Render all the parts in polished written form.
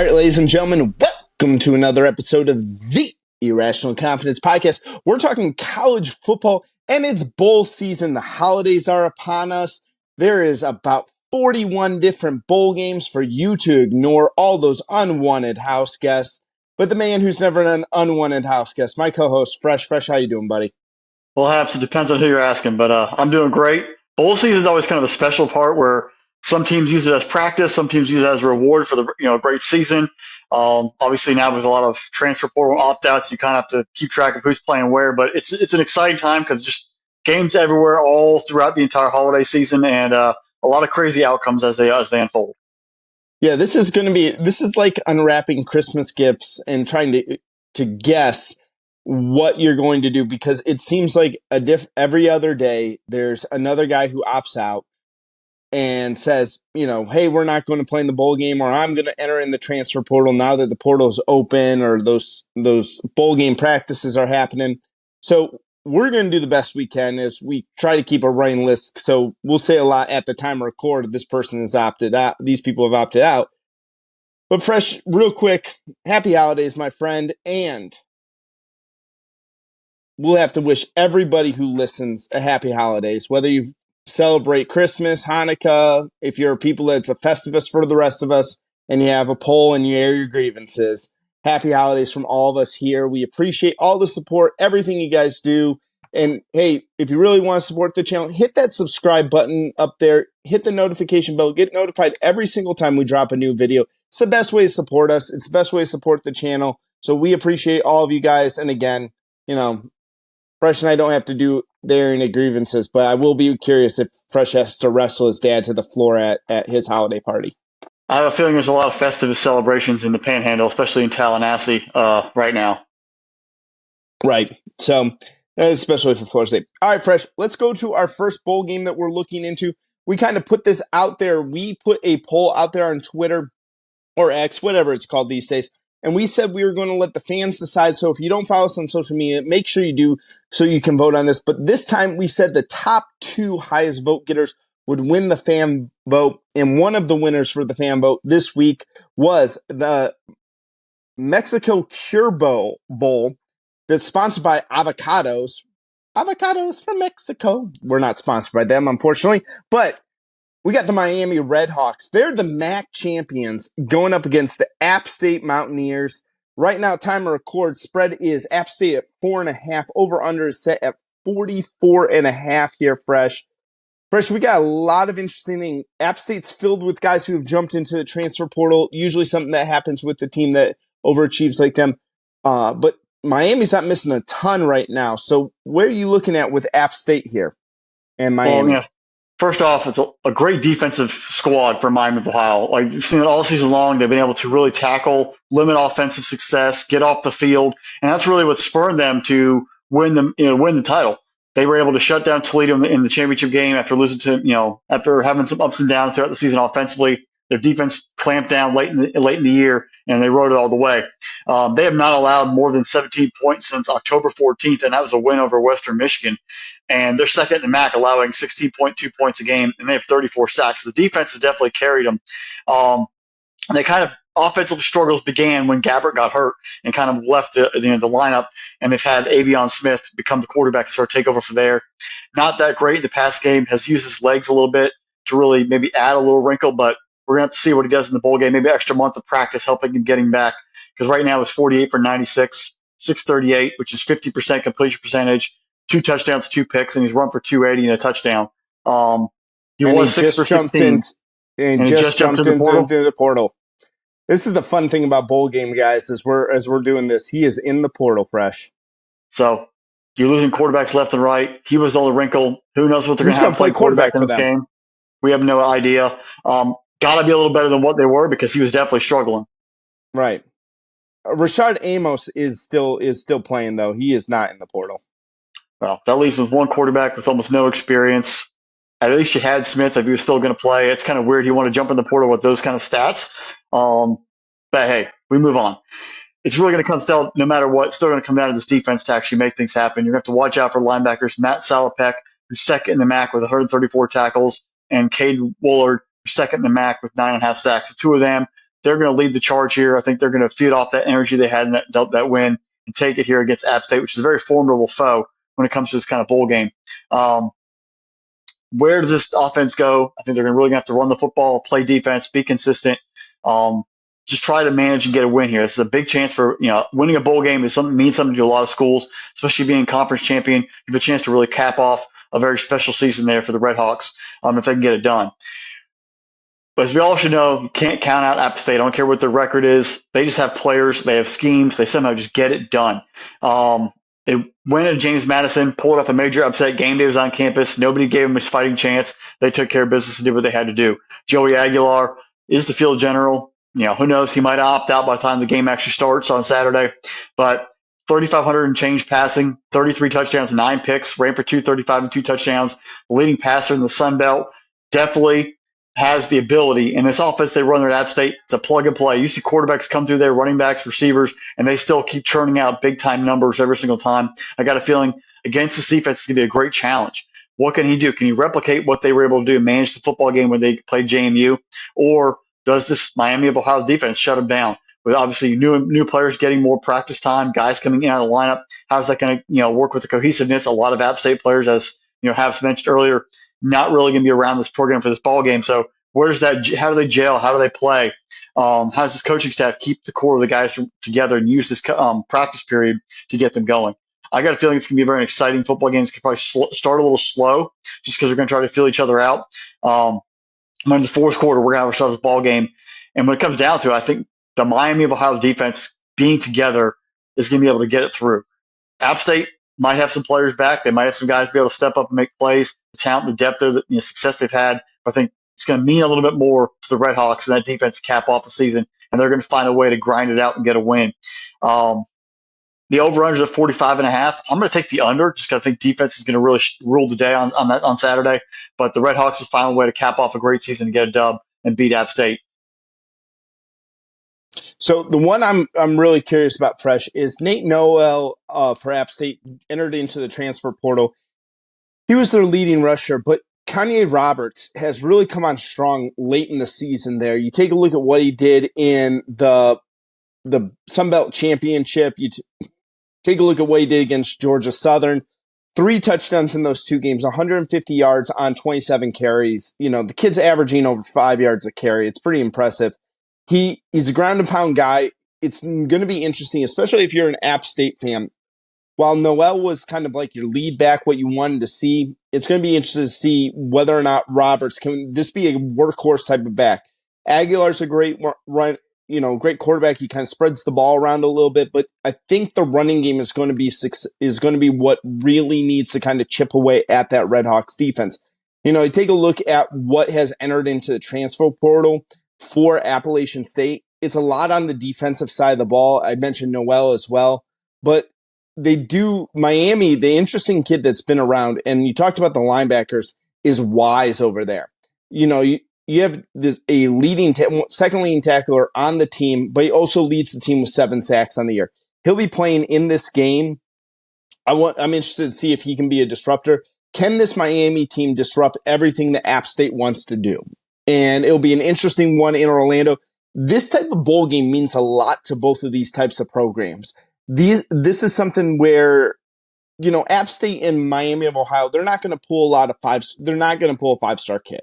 All right, ladies and gentlemen, welcome to another episode of the Irrational Confidence Podcast. We're talking college football, and it's bowl season. The holidays are upon us. There is about 41 different bowl games for you to ignore all those unwanted house guests. But the man who's never an unwanted house guest, my co-host, Fresh, how you doing, buddy? Well, perhaps it depends on who you're asking, but I'm doing great. Bowl season is always kind of a special part where some teams use it as practice, some teams use it as a reward for the great season. Obviously, now with a lot of transfer portal opt-outs, you kind of have to keep track of who's playing where. But it's an exciting time because just games everywhere, all throughout the entire holiday season, and a lot of crazy outcomes as they unfold. Yeah, this is like unwrapping Christmas gifts and trying to guess what you're going to do, because it seems like every other day there's another guy who opts out and says, hey, we're not going to play in the bowl game, or I'm going to enter in the transfer portal now that the portal's open, or those bowl game practices are happening. So we're going to do the best we can as we try to keep a running list. So we'll say a lot at the time of record. This person has opted out. These people have opted out. But Fresh, real quick, happy holidays, my friend. And we'll have to wish everybody who listens a happy holidays, whether you celebrate Christmas, Hanukkah, if you're people that's a Festivus for the rest of us, and you have a poll and you air your grievances. Happy holidays from all of us here. We appreciate all the support, everything you guys do. And hey, if you really want to support the channel, hit that subscribe button up there, hit the notification bell, get notified every single time we drop a new video. It's the best way to support us. It's the best way to support the channel. So we appreciate all of you guys. And again, Fresh and I don't have to do airing the grievances, but I will be curious if Fresh has to wrestle his dad to the floor at his holiday party. I have a feeling there's a lot of festive celebrations in the Panhandle, especially in Tallahassee right now. Right. So, especially for Florida State. All right, Fresh, let's go to our first bowl game that we're looking into. We kind of put this out there. We put a poll out there on Twitter or X, whatever it's called these days. And we said we were going to let the fans decide. So if you don't follow us on social media, make sure you do so you can vote on this. But this time we said the top two highest vote getters would win the fan vote. And one of the winners for the fan vote this week was the Mexico Cure Bowl that's sponsored by Avocados. Avocados from Mexico. We're not sponsored by them, unfortunately. But we got the Miami Redhawks. They're the MAC champions going up against the App State Mountaineers. Right now, time of record, spread is App State at 4.5. Over-under is set at 44.5 here, Fresh. Fresh, we got a lot of interesting things. App State's filled with guys who have jumped into the transfer portal, usually something that happens with the team that overachieves like them. But Miami's not missing a ton right now. So where are you looking at with App State here and Miami? Well, first off, it's a great defensive squad for Miami of Ohio. Like you've seen it all season long. They've been able to really tackle, limit offensive success, get off the field, and that's really what spurred them to win the title. They were able to shut down Toledo in the championship game after losing to after having some ups and downs throughout the season offensively. Their defense clamped down late in the year, and they rode it all the way. They have not allowed more than 17 points since October 14th, and that was a win over Western Michigan. And they're second in the MAC, allowing 16.2 points a game, and they have 34 sacks. The defense has definitely carried them. And they kind of offensive struggles began when Gabbert got hurt and kind of left the lineup, and they've had Avion Smith become the quarterback to start take over for there. Not that great in the pass game, has used his legs a little bit to really maybe add a little wrinkle, but we're going to have to see what he does in the bowl game. Maybe an extra month of practice helping him getting back, because right now it's 48 for 96, 638, which is 50% completion percentage, 2 touchdowns, 2 picks, and he's run for 280 and a touchdown. He was 6 for 16. And just jumped into the portal. This is the fun thing about bowl game, guys, as we're doing this. He is in the portal, Fresh. So you're losing quarterbacks left and right. He was the only wrinkle. Who knows what they're going to have to play quarterback in this game? We have no idea. Got to be a little better than what they were, because he was definitely struggling. Right. Rashad Amos is still playing, though. He is not in the portal. Well, that leaves with one quarterback with almost no experience. At least you had Smith if he was still going to play. It's kind of weird you want to jump in the portal with those kind of stats. But hey, we move on. It's really going to come still, no matter what, it's still going to come down to this defense to actually make things happen. You're going to have to watch out for linebackers. Matt Salopek, who's second in the MAC with 134 tackles, and Cade Woolard, who's second in the MAC with 9.5 sacks. The two of them they're going to lead the charge here. I think they're going to feed off that energy they had in that win and take it here against App State, which is a very formidable foe when it comes to this kind of bowl game. Where does this offense go? I think they're really going to have to run the football, play defense, be consistent. Just try to manage and get a win here. This is a big chance for, winning a bowl game is something means something to a lot of schools, especially being conference champion. You have a chance to really cap off a very special season there for the Red Hawks if they can get it done. But as we all should know, you can't count out App State. I don't care what their record is. They just have players. They have schemes. They somehow just get it done. They went to James Madison, pulled off a major upset. Game day was on campus. Nobody gave them his fighting chance. They took care of business and did what they had to do. Joey Aguilar is the field general. Who knows? He might opt out by the time the game actually starts on Saturday. But 3,500 and change passing, 33 touchdowns, 9 picks, ran for 235 and 2 touchdowns. Leading passer in the Sun Belt. Definitely has the ability. In this offense they run at App State, it's a plug and play. You see quarterbacks come through there, running backs, receivers, and they still keep churning out big-time numbers every single time. I got a feeling against this defense it's going to be a great challenge. What can he do? Can he replicate what they were able to do, manage the football game when they played JMU? Or does this Miami of Ohio defense shut him down? With obviously new players getting more practice time, guys coming in out of the lineup, how's that going to work with the cohesiveness? A lot of App State players, as Habs mentioned earlier, not really going to be around this program for this ball game. So where's that? How do they gel? How do they play? How does this coaching staff keep the core of the guys together and use this practice period to get them going? I got a feeling it's going to be a very exciting football game. It's going to probably start a little slow just because we're going to try to feel each other out. In the fourth quarter, we're going to have ourselves a ball game. And when it comes down to it, I think the Miami of Ohio defense being together is going to be able to get it through. App State might have some players back. They might have some guys be able to step up and make plays. The talent, the depth, the success they've had. I think it's going to mean a little bit more to the Red Hawks and that defense cap off the season, and they're going to find a way to grind it out and get a win. The over-under is at 45.5. I'm going to take the under just because I think defense is going to really rule the day on Saturday. But the Red Hawks will find a way to cap off a great season and get a dub and beat App State. So the one I'm really curious about, Fresh, is Nate Noel for App State entered into the transfer portal. He was their leading rusher, but Kanye Roberts has really come on strong late in the season there. You take a look at what he did in the Sun Belt Championship. You take a look at what he did against Georgia Southern. 3 touchdowns in those 2 games, 150 yards on 27 carries. The kid's averaging over 5 yards a carry. It's pretty impressive. He's a ground and pound guy. It's going to be interesting, especially if you're an App State fan. While Noel was kind of like your lead back, what you wanted to see, it's going to be interesting to see whether or not Roberts can this be a workhorse type of back. Aguilar's a great great quarterback. He kind of spreads the ball around a little bit, but I think the running game is going to be what really needs to kind of chip away at that Red Hawks defense. You take a look at what has entered into the transfer portal for Appalachian State. It's a lot on the defensive side of the ball. I mentioned Noel as well, but Miami, the interesting kid that's been around, and you talked about the linebackers, is Wise over there. You have a second leading tackler on the team, but he also leads the team with 7 sacks on the year. He'll be playing in this game. I'm interested to see if he can be a disruptor. Can this Miami team disrupt everything that App State wants to do? And it'll be an interesting one in Orlando. This type of bowl game means a lot to both of these types of programs. This is something where, App State and Miami of Ohio, they're not going to pull they're not going to pull a 5-star kid.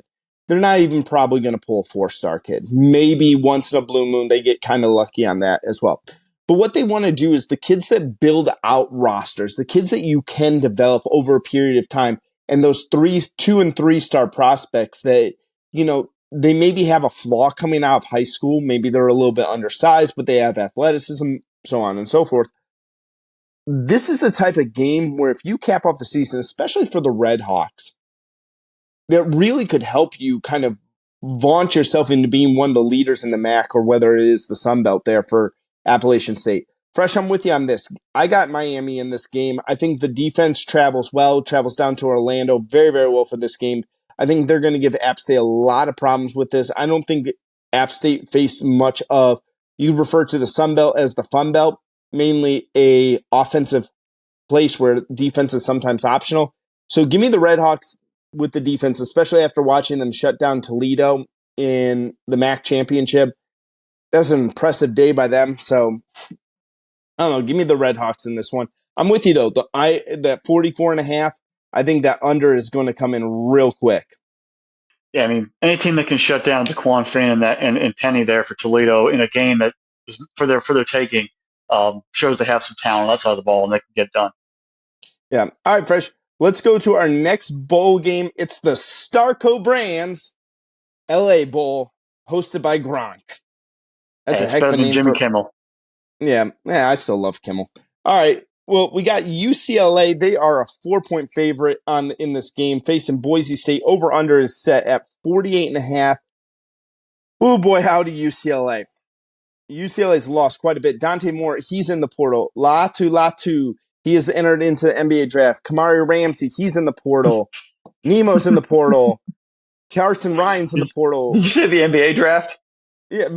They're not even probably going to pull a 4-star kid. Maybe once in a blue moon, they get kind of lucky on that as well. But what they want to do is the kids that build out rosters, the kids that you can develop over a period of time, and those 2 and 3-star prospects that, they maybe have a flaw coming out of high school. Maybe they're a little bit undersized, but they have athleticism, so on and so forth. This is the type of game where if you cap off the season, especially for the Red Hawks, that really could help you kind of vaunt yourself into being one of the leaders in the MAC, or whether it is the Sun Belt there for Appalachian State. Fresh, I'm with you on this. I got Miami in this game. I think the defense travels down to Orlando very, very well for this game. I think they're going to give App State a lot of problems with this. I don't think App State faced much of, you refer to the Sun Belt as the Fun Belt, mainly a offensive place where defense is sometimes optional. So give me the Red Hawks with the defense, especially after watching them shut down Toledo in the MAC championship. that was an impressive day by them. So I don't know. Give me the Red Hawks in this one. I'm with you though. That 44.5. I think that under is going to come in real quick. Yeah, I mean, any team that can shut down Daquan Finn and Penny there for Toledo in a game that is for their taking shows they have some talent on that side of the ball and they can get it done. Yeah. All right, Fresh. Let's go to our next bowl game. It's the Starco Brands LA Bowl, hosted by Gronk. That's Hey, a it's heck of better a than name Jimmy for. Kimmel. Yeah, I still love Kimmel. All right. Well, we got UCLA. They are a 4-point favorite in this game, facing Boise State. Over under is set at 48.5. Oh boy, howdy UCLA. UCLA's lost quite a bit. Dante Moore, he's in the portal. Latu, he has entered into the NBA draft. Kamari Ramsey, he's in the portal. Nemo's in the portal. Carson Ryan's in the Did portal. you say the NBA draft? Yeah,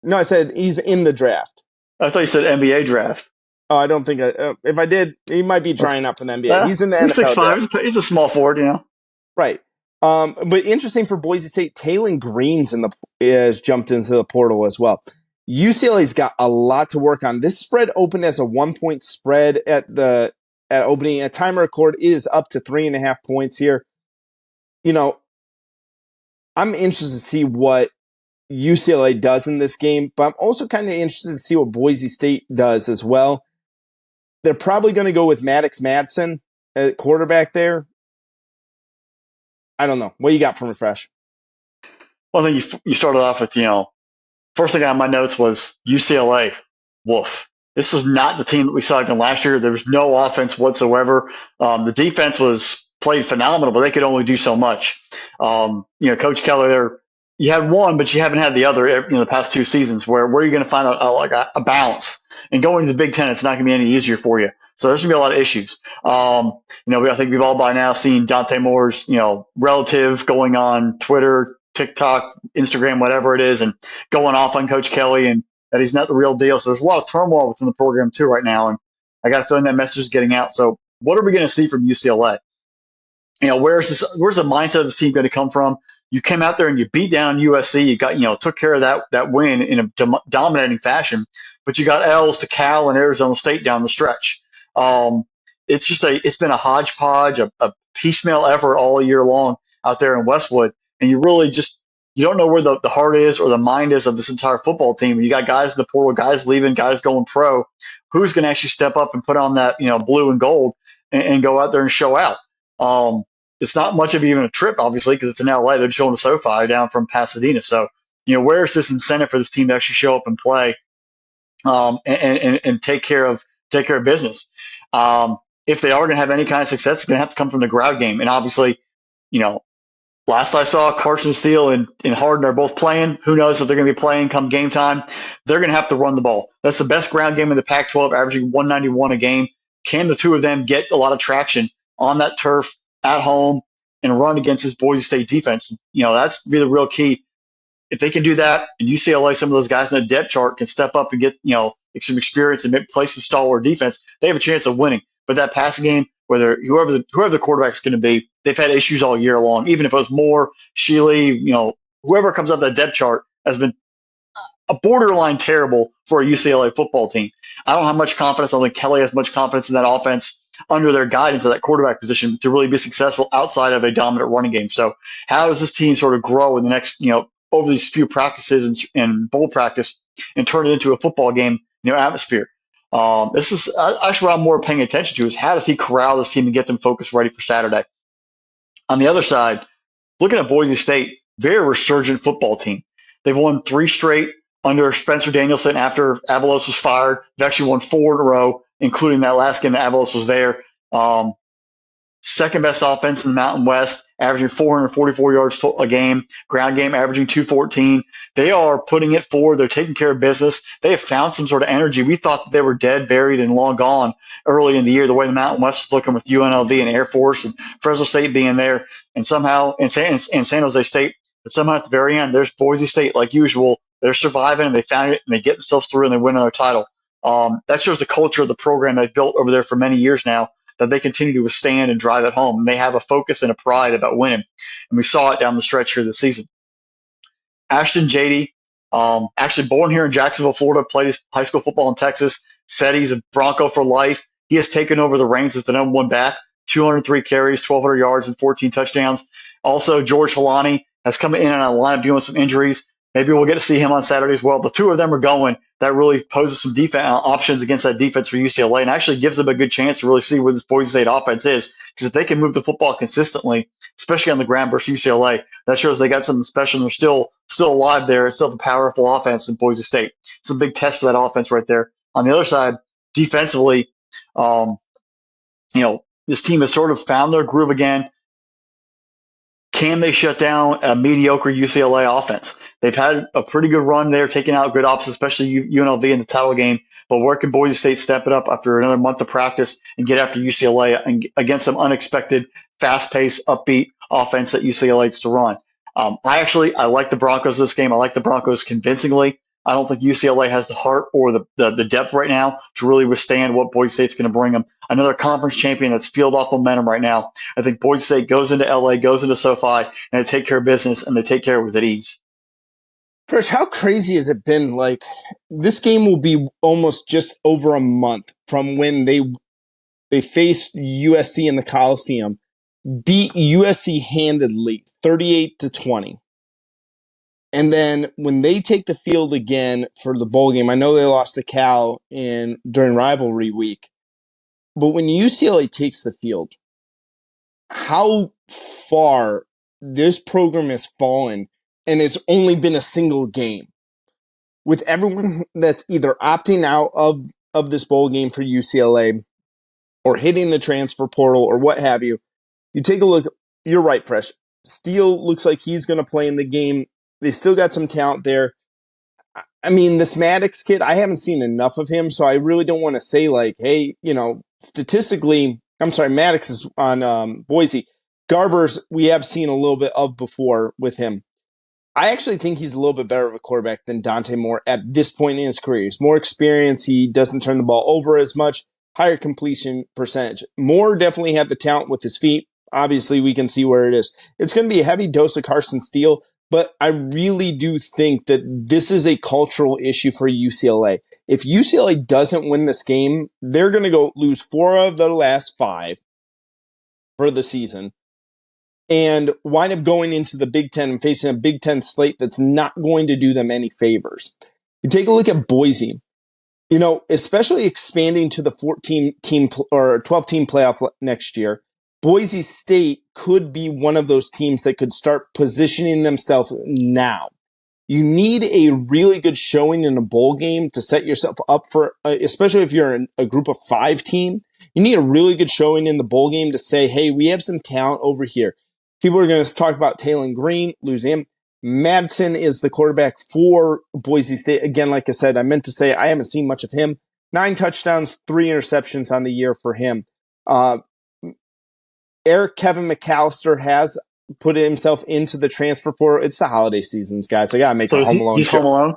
no, I said he's in the draft. I thought you said NBA draft. Oh, I don't think if I did, he might be trying out for the NBA. He's in the He's NFL 6'5". draft. He's a small forward, you know. Right. But interesting for Boise State, Taylon Green's has jumped into the portal as well. UCLA's got a lot to work on. This spread opened as a 1-point spread at opening. At time of record, it is up to 3.5 points here. You know, I'm interested to see what UCLA does in this game, but I'm also kind of interested to see what Boise State does as well. They're probably going to go with Maddox Madsen at quarterback there. I don't know. What you got for me, Fresh? Well, I think you started off with, first thing on my notes was UCLA. Woof. This was not the team that we saw again last year. There was no offense whatsoever. The defense was played phenomenal, but they could only do so much. Coach Keller there, you had one, but you haven't had the other in the past 2 seasons. Where are you going to find a balance? And going to the Big Ten, it's not going to be any easier for you. So there's going to be a lot of issues. I think we've all by now seen Dante Moore's, relative going on Twitter, TikTok, Instagram, whatever it is, and going off on Coach Kelly and that he's not the real deal. So there's a lot of turmoil within the program too right now, and I got a feeling that message is getting out. So what are we going to see from UCLA? Where's the mindset of this team going to come from? You came out there and you beat down USC. You got, took care of that win in a dominating fashion, but you got L's to Cal and Arizona State down the stretch. It's been a hodgepodge, a piecemeal effort all year long out there in Westwood, and you really you don't know where the heart is or the mind is of this entire football team. You got guys in the portal, guys leaving, guys going pro. Who's going to actually step up and put on that blue and gold and go out there and show out? It's not much of even a trip, obviously, because it's in LA. They're showing the SoFi down from Pasadena. So, where's this incentive for this team to actually show up and play and take care of business? If they are going to have any kind of success, it's going to have to come from the ground game. And obviously, last I saw, Carson Steele and Harden are both playing. Who knows if they're going to be playing come game time? They're going to have to run the ball. That's the best ground game in the Pac-12, averaging 191 a game. Can the two of them get a lot of traction on that turf at home and run against this Boise State defense? That's be the real key. If they can do that, and UCLA, some of those guys in the depth chart can step up and get some experience and play some stalwart defense, they have a chance of winning. But that passing game, whoever the quarterback's going to be, they've had issues all year long. Even if it was Moore, Shealy, whoever comes up that depth chart has been a borderline terrible for a UCLA football team. I don't have much confidence. I don't think Kelly has much confidence in that offense under their guidance of that quarterback position to really be successful outside of a dominant running game. So how does this team sort of grow in the next, over these few practices and bowl practice and turn it into a football game, atmosphere? This is actually what I'm more paying attention to is how does he corral this team and get them focused ready for Saturday? On the other side, looking at Boise State, very resurgent football team. They've won 3 straight under Spencer Danielson after Avalos was fired. They've actually won 4 in a row, including that last game that Avalos was there. Second best offense in the Mountain West, averaging 444 yards a game. Ground game averaging 214. They are putting it forward. They're taking care of business. They have found some sort of energy. We thought that they were dead, buried, and long gone early in the year, the way the Mountain West was looking with UNLV and Air Force and Fresno State being there, and somehow and San Jose State. But somehow at the very end, there's Boise State, like usual. They're surviving, and they found it, and they get themselves through, and they win another title. That shows the culture of the program they've built over there for many years now, that they continue to withstand and drive it home. And they have a focus and a pride about winning. And we saw it down the stretch here this season. Ashton Jady, Actually born here in Jacksonville, Florida, played his high school football in Texas, said he's a Bronco for life. He has taken over the reins as the number one back, 203 carries, 1,200 yards, and 14 touchdowns. Also, George Halani has come in and out of the lineup dealing with some injuries. Maybe we'll get to see him on Saturday as well. The two of them are going. That really poses some defense options against that defense for UCLA, and actually gives them a good chance to really see where this Boise State offense is. Because if they can move the football consistently, especially on the ground versus UCLA, that shows they got something special. And they're still alive there. It's still a powerful offense in Boise State. It's a big test for that offense right there. On the other side, defensively, um, this team has sort of found their groove again. Can they shut down a mediocre UCLA offense? They've had a pretty good run there, taking out good options, especially UNLV in the title game. But where can Boise State step it up after another month of practice and get after UCLA and against some unexpected, fast-paced, upbeat offense that UCLA likes to run? I like the Broncos this game. I like the Broncos convincingly. I don't think UCLA has the heart or the depth right now to really withstand what Boise State's going to bring them. Another conference champion that's fueled off momentum right now. I think Boise State goes into LA, goes into SoFi, and they take care of business, and they take care of it with ease. Fresh, how crazy has it been? Like, this game will be almost just over a month from when they faced USC in the Coliseum, beat USC handedly, 38-20. And then when they take the field again for the bowl game, I know they lost to Cal during rivalry week, but when UCLA takes the field, how far this program has fallen, and it's only been a single game. With everyone that's either opting out of this bowl game for UCLA or hitting the transfer portal or what have you, you take a look. You're right, Fresh. Steele looks like he's going to play in the game. They still got some talent there. I mean, this Maddox kid, I haven't seen enough of him, so I really don't want to say, like, hey, statistically, I'm sorry, Maddox is on Boise. Garbers, we have seen a little bit of before with him. I actually think he's a little bit better of a quarterback than Dante Moore at this point in his career. He's more experienced. He doesn't turn the ball over as much. Higher completion percentage. Moore definitely had the talent with his feet. Obviously, we can see where it is. It's going to be a heavy dose of Carson Steele, but I really do think that this is a cultural issue for UCLA. If UCLA doesn't win this game, they're going to go lose 4 of the last 5 for the season and wind up going into the Big Ten and facing a Big Ten slate that's not going to do them any favors. You take a look at Boise, especially expanding to the 14-team or 12-team playoff next year. Boise State could be one of those teams that could start positioning themselves now. You need a really good showing in a bowl game to set yourself up for, especially if you're in a group of 5 team, you need a really good showing in the bowl game to say, hey, we have some talent over here. People are going to talk about Taylon Green, losing him. Madsen is the quarterback for Boise State. Again, like I said, I meant to say I haven't seen much of him. 9 touchdowns, 3 interceptions on the year for him. Eric Kevin McAllister has put himself into the transfer portal. It's the holiday seasons, guys. I got to make a Home Alone he's show. Home Alone?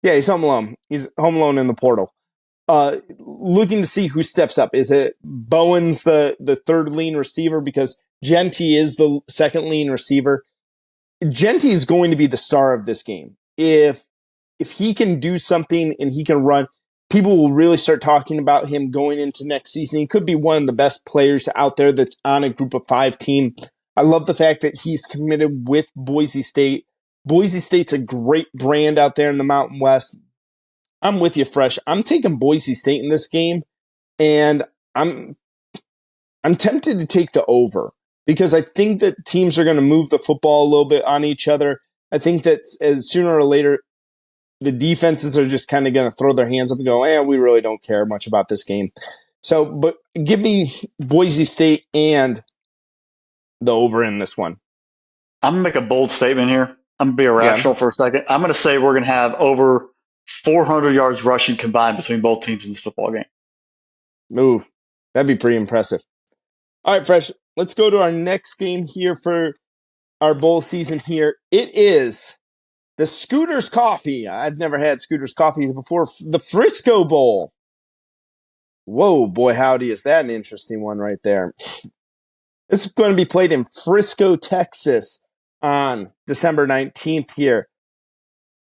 Yeah, he's Home Alone. He's Home Alone in the portal. Looking to see who steps up. Is it Bowen's the third lean receiver? Because Genty is the second lean receiver. Genty is going to be the star of this game. If he can do something and he can run, people will really start talking about him going into next season. He could be one of the best players out there that's on a group of 5 team. I love the fact that he's committed with Boise State. Boise State's a great brand out there in the Mountain West. I'm with you, Fresh. I'm taking Boise State in this game, and I'm tempted to take the over because I think that teams are going to move the football a little bit on each other. I think that sooner or later, the defenses are just kind of going to throw their hands up and go, we really don't care much about this game. So, but give me Boise State and the over in this one. I'm going to make a bold statement here. I'm going to be irrational for a second. I'm going to say we're going to have over 400 yards rushing combined between both teams in this football game. Ooh, that'd be pretty impressive. All right, Fresh, let's go to our next game here for our bowl season here. It is the Scooters Coffee. I've never had Scooters Coffee before. The Frisco Bowl. Whoa, boy, howdy, is that an interesting one right there. This is going to be played in Frisco, Texas on December 19th here.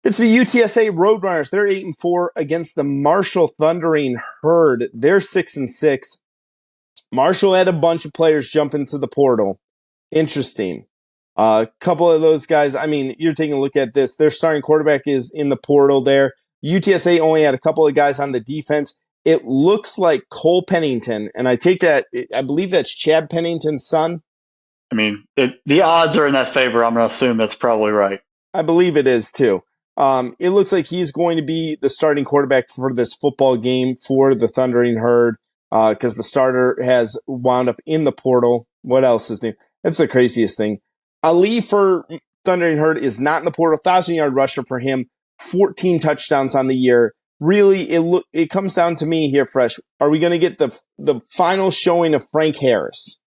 It's the UTSA Roadrunners. They're 8-4 against the Marshall Thundering Herd. They're 6-6. Marshall had a bunch of players jump into the portal. Interesting. A couple of those guys, I mean, you're taking a look at this. Their starting quarterback is in the portal there. UTSA only had a couple of guys on the defense. It looks like Cole Pennington, and I take that, I believe that's Chad Pennington's son. I mean, the odds are in that favor. I'm going to assume that's probably right. I believe it is too. It looks like he's going to be the starting quarterback for this football game for the Thundering Herd because the starter has wound up in the portal. What else is new? That's the craziest thing. Ali for Thundering Herd is not in the portal. 1,000-yard rusher for him. 14 touchdowns on the year. Really, it comes down to me here, Fresh. Are we going to get the final showing of Frank Harris?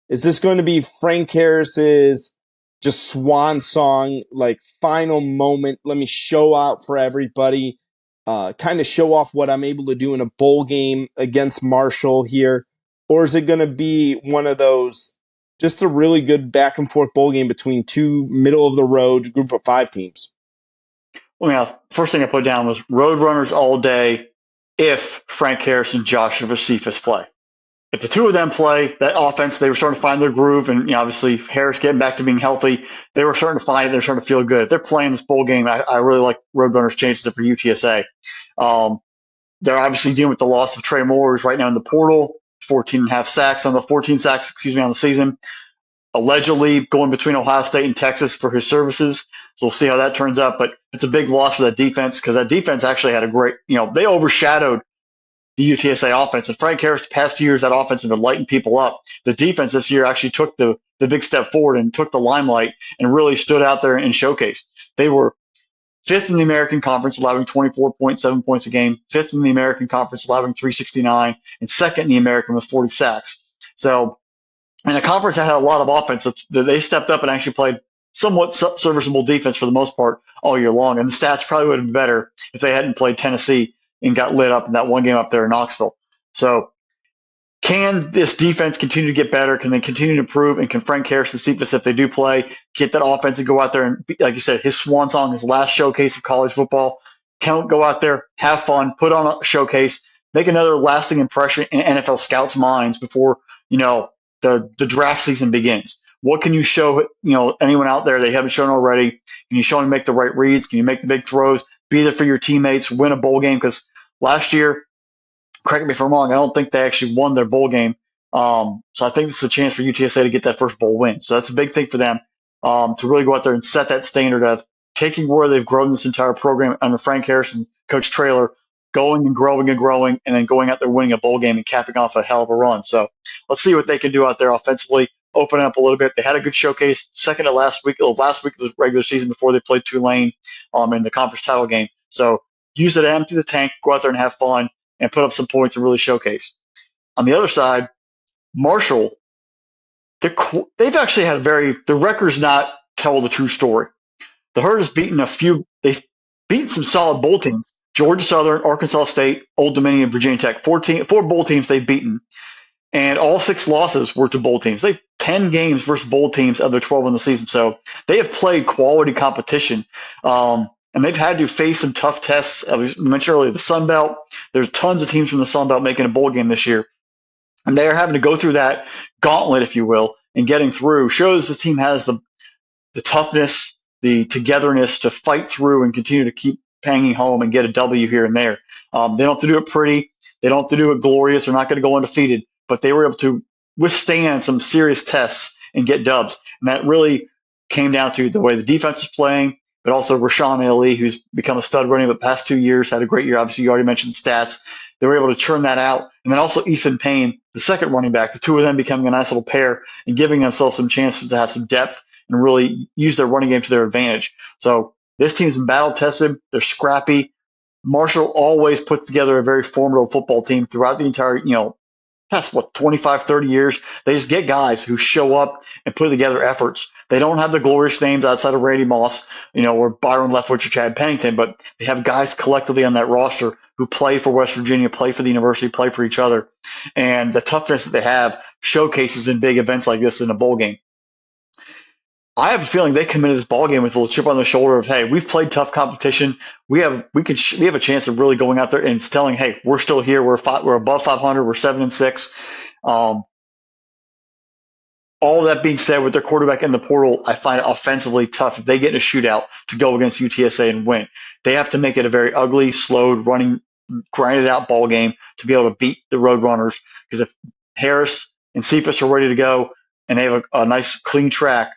Is this going to be Frank Harris's just swan song, like final moment? Let me show out for everybody, kind of show off what I'm able to do in a bowl game against Marshall here. Or is it going to be one of those, just a really good back and forth bowl game between two middle of the road group of 5 teams? Well, yeah, first thing I put down was Roadrunners all day if Frank Harris and Joshua Cephas play. If the two of them play, that offense, they were starting to find their groove, and obviously Harris getting back to being healthy, they were starting to find it. They're starting to feel good. If they're playing this bowl game, I really like Roadrunners' chances for UTSA. They're obviously dealing with the loss of Trey Moore, who's right now in the portal, 14 sacks on the season. Allegedly going between Ohio State and Texas for his services. So we'll see how that turns out. But it's a big loss for that defense because that defense actually had a great, they overshadowed the UTSA offense. And Frank Harris, the past 2 years, that offense has been lighting people up. The defense this year actually took the big step forward and took the limelight and really stood out there and showcased. They were 5th in the American Conference, allowing 24.7 points a game, 5th in the American Conference, allowing 369, and 2nd in the American with 40 sacks. So, in a conference that had a lot of offense, they stepped up and actually played somewhat serviceable defense for the most part all year long. And the stats probably would have been better if they hadn't played Tennessee and got lit up in that one game up there in Knoxville. So can this defense continue to get better? Can they continue to improve? And can Frank Harris and Cephas, if they do play, get that offense and go out there and, like you said, his swan song, his last showcase of college football, can go out there, have fun, put on a showcase, make another lasting impression in NFL scouts' minds before, the draft season begins. What can you show, anyone out there they haven't shown already? Can you show them make the right reads? Can you make the big throws? Be there for your teammates, win a bowl game? Because last year, correct me if I'm wrong, I don't think they actually won their bowl game. So I think this is a chance for UTSA to get that first bowl win. So that's a big thing for them to really go out there and set that standard of taking where they've grown this entire program under Frank Harris and Coach Traylor, going and growing, and then going out there winning a bowl game and capping off a hell of a run. So let's see what they can do out there offensively, open up a little bit. They had a good showcase second to last week of the regular season before they played Tulane in the conference title game. So use it to empty the tank, go out there and have fun, and put up some points and really showcase. On the other side, Marshall, they've actually had the records not tell the true story. The Herd has they've beaten some solid bowl teams. Georgia Southern, Arkansas State, Old Dominion, Virginia Tech. 4 bowl teams they've beaten. And all 6 losses were to bowl teams. They've 10 games versus bowl teams of their 12 in the season. So they have played quality competition. And they've had to face some tough tests. As we mentioned earlier, the Sun Belt. There's tons of teams from the Sun Belt making a bowl game this year. And they are having to go through that gauntlet, if you will, and getting through. Shows the team has the toughness, the togetherness to fight through and continue to keep hanging home and get a W here and there. They don't have to do it pretty. They don't have to do it glorious. They're not going to go undefeated. But they were able to withstand some serious tests and get dubs. And that really came down to the way the defense is playing, but also Rashawn Ali, who's become a stud running the past 2 years, had a great year. Obviously, you already mentioned stats. They were able to churn that out. And then also Ethan Payne, the second running back, the two of them becoming a nice little pair and giving themselves some chances to have some depth and really use their running game to their advantage. So this team's been battle-tested. They're scrappy. Marshall always puts together a very formidable football team throughout the entire, past 25, 30 years. They just get guys who show up and put together efforts. They don't have the glorious names outside of Randy Moss, or Byron Leftwich or Chad Pennington, but they have guys collectively on that roster who play for West Virginia, play for the university, play for each other. And the toughness that they have showcases in big events like this in a bowl game. I have a feeling they come into this ball game with a little chip on their shoulder of, hey, we've played tough competition. We have a chance of really going out there and telling, hey, we're still here. We're above 500. We're 7-6. Um, all that being said, with their quarterback in the portal, I find it offensively tough if they get in a shootout to go against UTSA and win. They have to make it a very ugly, slowed, running, grinded out ball game to be able to beat the Roadrunners. Because if Harris and Cephas are ready to go and they have a nice, clean track,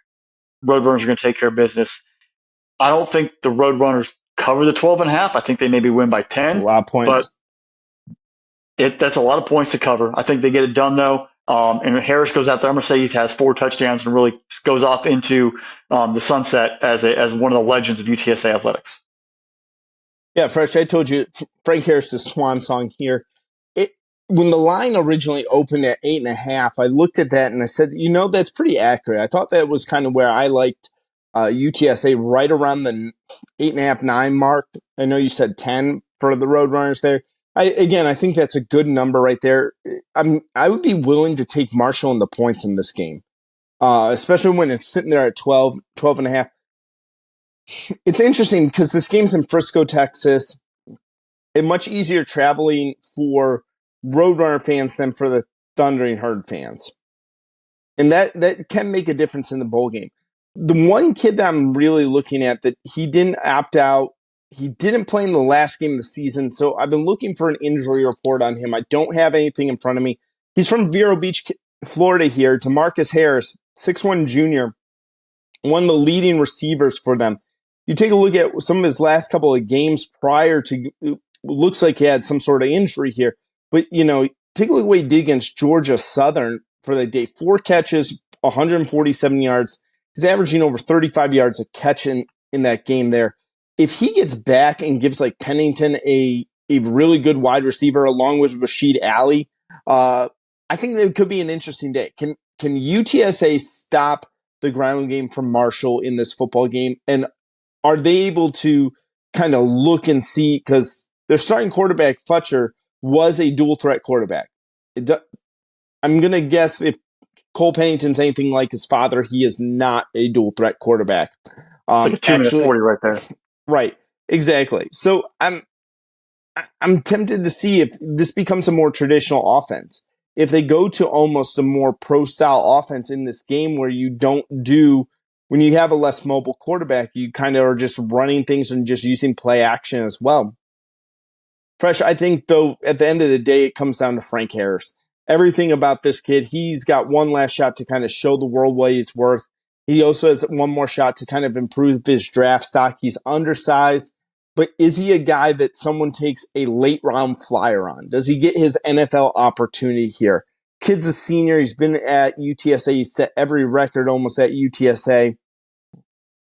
Roadrunners are going to take care of business. I don't think the Roadrunners cover the 12.5. I think they maybe win by It's a 10, lot of but points. that's a lot of points to cover. I think they get it done though. And Harris goes out there. I'm going to say he has 4 touchdowns and really goes off into the sunset as one of the legends of UTSA athletics. Yeah, Fresh, I told you Frank Harris's swan song here. When the line originally opened at 8.5, I looked at that and I said, that's pretty accurate. I thought that was kind of where I liked UTSA, right around the 8.5, 9 mark. I know you said 10 for the Roadrunners there. I think that's a good number right there. I would be willing to take Marshall in the points in this game, especially when it's sitting there at 12.5. It's interesting because this game's in Frisco, Texas, and much easier traveling for Roadrunner fans than for the Thundering Herd fans. And that can make a difference in the bowl game. The one kid that I'm really looking at that he didn't opt out, he didn't play in the last game of the season, so I've been looking for an injury report on him. I don't have anything in front of me. He's from Vero Beach, Florida here, DeMarcus Harris, 6'1 junior, one of the leading receivers for them. You take a look at some of his last couple of games prior to, looks like he had some sort of injury here. But, take a look at what he did against Georgia Southern for the day. 4 catches, 147 yards. He's averaging over 35 yards a catch in that game there. If he gets back and gives like Pennington a really good wide receiver along with Rashid Ali, I think it could be an interesting day. Can UTSA stop the ground game from Marshall in this football game? And are they able to kind of look and see, because their starting quarterback, Futcher, was a dual threat quarterback. I'm going to guess if Cole Pennington's anything like his father, he is not a dual threat quarterback. It's like a 2-minute 40 right there. Right, exactly. So I'm tempted to see if this becomes a more traditional offense. If they go to almost a more pro-style offense in this game where you don't do, when you have a less mobile quarterback, you kind of are just running things and just using play action as well. Fresh, I think, though, at the end of the day, it comes down to Frank Harris. Everything about this kid, he's got one last shot to kind of show the world what he's worth. He also has one more shot to kind of improve his draft stock. He's undersized, but is he a guy that someone takes a late round flyer on? Does he get his NFL opportunity here? Kid's a senior. He's been at UTSA. He's set every record almost at UTSA.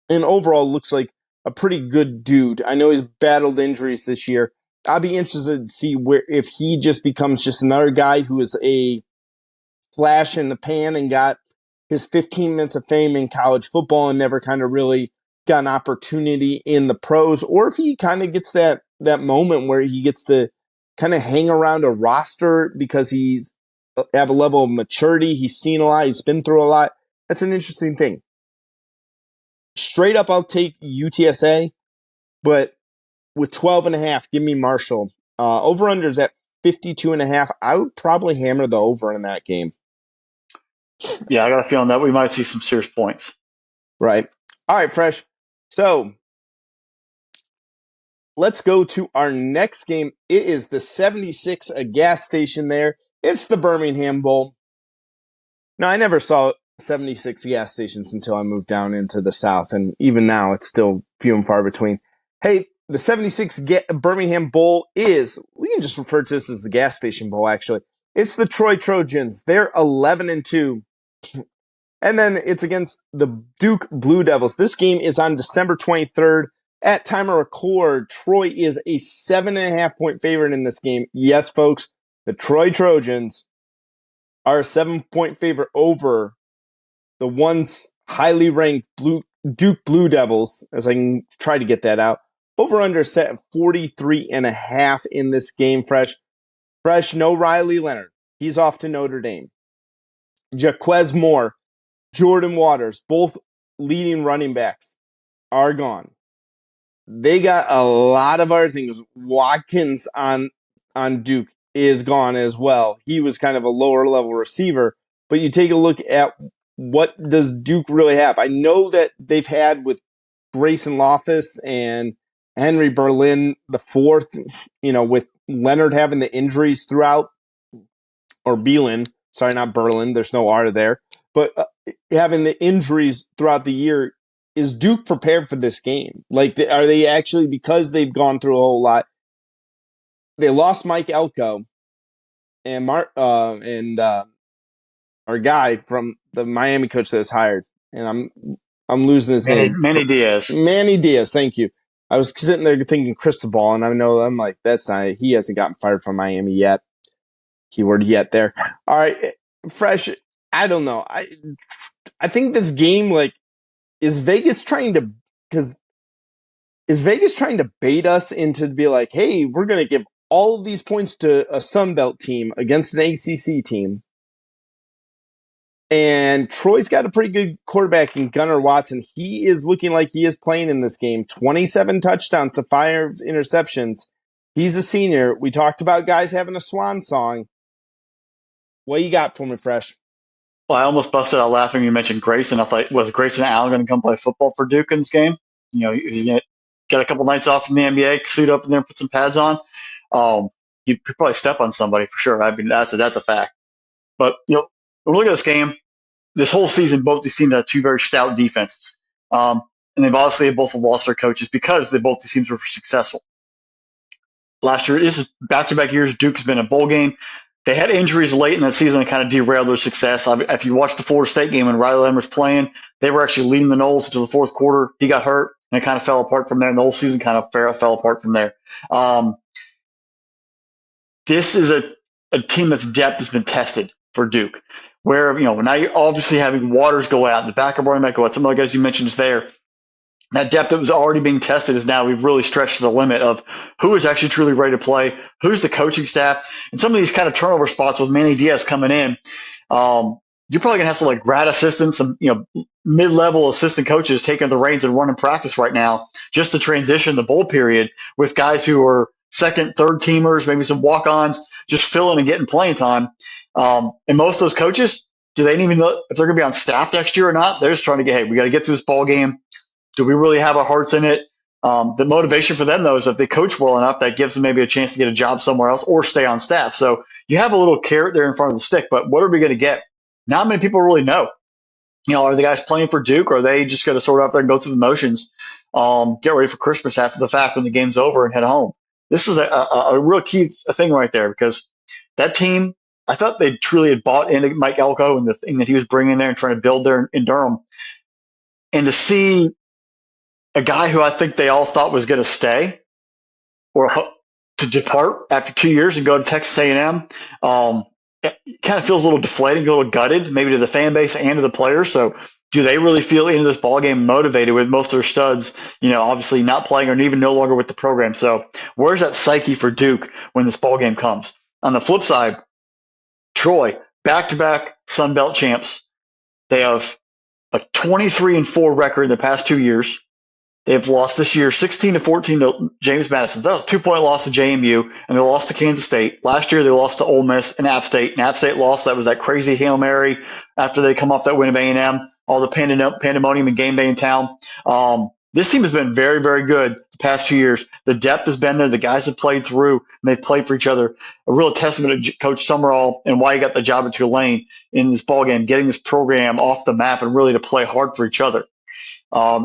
And overall looks like a pretty good dude. I know he's battled injuries this year. I'll be interested to see if he just becomes just another guy who is a flash in the pan and got his 15 minutes of fame in college football and never kind of really got an opportunity in the pros, or if he kind of gets that moment where he gets to kind of hang around a roster because he's have a level of maturity. He's seen a lot. He's been through a lot. That's an interesting thing. Straight up, I'll take UTSA, but with 12.5, give me Marshall. Over-under's at 52.5. I would probably hammer the over in that game. Yeah, I got a feeling that we might see some serious points. Right. All right, Fresh. So let's go to our next game. It is the 76, a gas station there. It's the Birmingham Bowl. Now, I never saw 76 gas stations until I moved down into the South, and even now it's still few and far between. Hey, the 76 Birmingham Bowl is, we can just refer to this as the gas station bowl, actually. It's the Troy Trojans. They're 11-2. And then it's against the Duke Blue Devils. This game is on December 23rd. At time of record, Troy is a 7.5 point favorite in this game. Yes, folks, the Troy Trojans are a 7-point favorite over the once highly ranked Duke Blue Devils, as I can try to get that out. Over under set of 43.5 in this game, Fresh, no Riley Leonard. He's off to Notre Dame. Jaquez Moore, Jordan Waters, both leading running backs are gone. They got a lot of other things. Watkins on Duke is gone as well. He was kind of a lower level receiver, but you take a look at what does Duke really have. I know that they've had with Grayson Loftus and Henry Berlin the fourth, with Leonard having the injuries throughout, or Beelan, sorry, not Berlin. There's no R there, but having the injuries throughout the year. Is Duke prepared for this game? Like, are they actually, because they've gone through a whole lot? They lost Mike Elko and our guy from the Miami coach that was hired, and I'm losing his name. Manny Diaz. Manny Diaz. Thank you. I was sitting there thinking Cristobal, and I'm like, that's not. He hasn't gotten fired from Miami yet. Keyword yet there. All right, Fresh. I don't know. I think this game, like, is Vegas trying to bait us into be like, hey, we're going to give all of these points to a Sun Belt team against an ACC team? And Troy's got a pretty good quarterback in Gunnar Watson. He is looking like he is playing in this game. 27 touchdowns to 5 interceptions. He's a senior. We talked about guys having a swan song. What you got for me, Fresh? Well, I almost busted out laughing when you mentioned Grayson. I thought, was Grayson Allen going to come play football for Duke in this game? He's going to get a couple nights off from the NBA, suit up in there, put some pads on. He'd probably step on somebody for sure. I mean, that's a fact. But, when we look at this game, this whole season, both these teams have two very stout defenses. And they've obviously both lost their coaches because both these teams were successful. Last year, this is back-to-back years, Duke has been in a bowl game. They had injuries late in the season that kind of derailed their success. If you watch the Florida State game when Riley Leonard was playing, they were actually leading the Noles until the fourth quarter. He got hurt, and it kind of fell apart from there, and the whole season kind of fell apart from there. This is a team that's depth has been tested for Duke, where now you're obviously having Waters go out, the backup running back go out, some of the guys you mentioned is there. That depth that was already being tested is now we've really stretched to the limit of who is actually truly ready to play, who's the coaching staff, and some of these kind of turnover spots with Manny Diaz coming in. You're probably gonna have some like grad assistants, some mid-level assistant coaches taking the reins and running practice right now just to transition the bowl period with guys who are second, third teamers, maybe some walk-ons, just filling and getting playing time. And most of those coaches, do they even know if they're gonna be on staff next year or not? They're just trying to get, hey, we got to get through this ball game. Do we really have our hearts in it? The motivation for them, though, is if they coach well enough, that gives them maybe a chance to get a job somewhere else or stay on staff. So you have a little carrot there in front of the stick, but what are we going to get? Not many people really know. Are the guys playing for Duke, or are they just going to sort of out there and go through the motions, get ready for Christmas after the fact when the game's over and head home? This is a real key thing right there, because that team, I thought they truly had bought into Mike Elko and the thing that he was bringing there and trying to build there in Durham. And to see a guy who I think they all thought was going to stay or to depart after 2 years and go to Texas A&M, it kind of feels a little deflating, a little gutted, maybe to the fan base and to the players. So do they really feel into this ballgame motivated with most of their studs, obviously not playing or even no longer with the program? So where's that psyche for Duke when this ballgame comes? On the flip side, Troy, back-to-back Sun Belt champs. They have a 23-4 record in the past 2 years. They've lost this year 16-14 to James Madison. That was a 2-point loss to JMU, and they lost to Kansas State. Last year, they lost to Ole Miss and App State. And App State lost. That was that crazy Hail Mary after they come off that win of A&M, all the pandemonium and game day in town. This team has been very, very good the past 2 years. The depth has been there. The guys have played through, and they've played for each other. A real testament to Coach Summerall and why he got the job at Tulane in this ballgame, getting this program off the map and really to play hard for each other.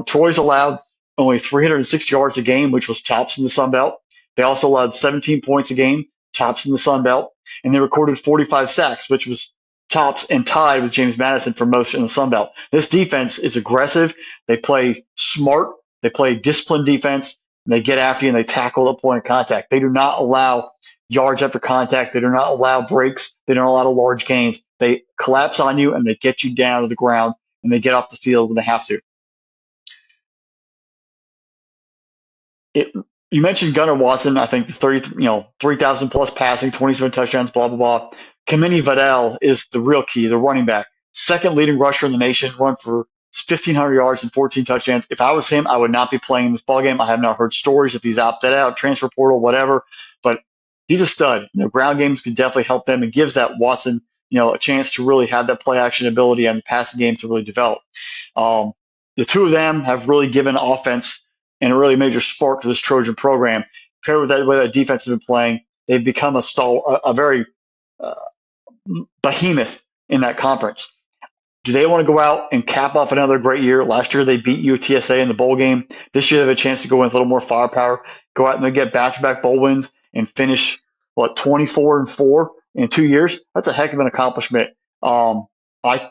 Troy's allowed only 306 yards a game, which was tops in the Sun Belt. They also allowed 17 points a game, tops in the Sun Belt. And they recorded 45 sacks, which was tops and tied with James Madison for most in the Sun Belt. This defense is aggressive. They play smart. They play disciplined defense. And they get after you and they tackle at point of contact. They do not allow yards after contact. They do not allow breaks. They don't allow large gains. They collapse on you and they get you down to the ground and they get off the field when they have to. You mentioned Gunnar Watson. I think the 3,000 plus passing, 27 touchdowns, blah, blah, blah. Kamini Vidal is the real key, the running back. Second leading rusher in the nation, run for 1,500 yards and 14 touchdowns. If I was him, I would not be playing in this ballgame. I have not heard stories if he's opted out, transfer portal, whatever. But he's a stud. Ground games can definitely help them and gives that Watson, a chance to really have that play action ability and the passing game to really develop. The two of them have really given offense and a really major spark to this Trojan program. Paired with that way that defense has been playing, they've become a very uh, behemoth in that conference. Do they want to go out and cap off another great year? Last year they beat UTSA in the bowl game. This year they have a chance to go in with a little more firepower, go out and get back-to-back bowl wins and finish 24-4 in 2 years. That's a heck of an accomplishment. I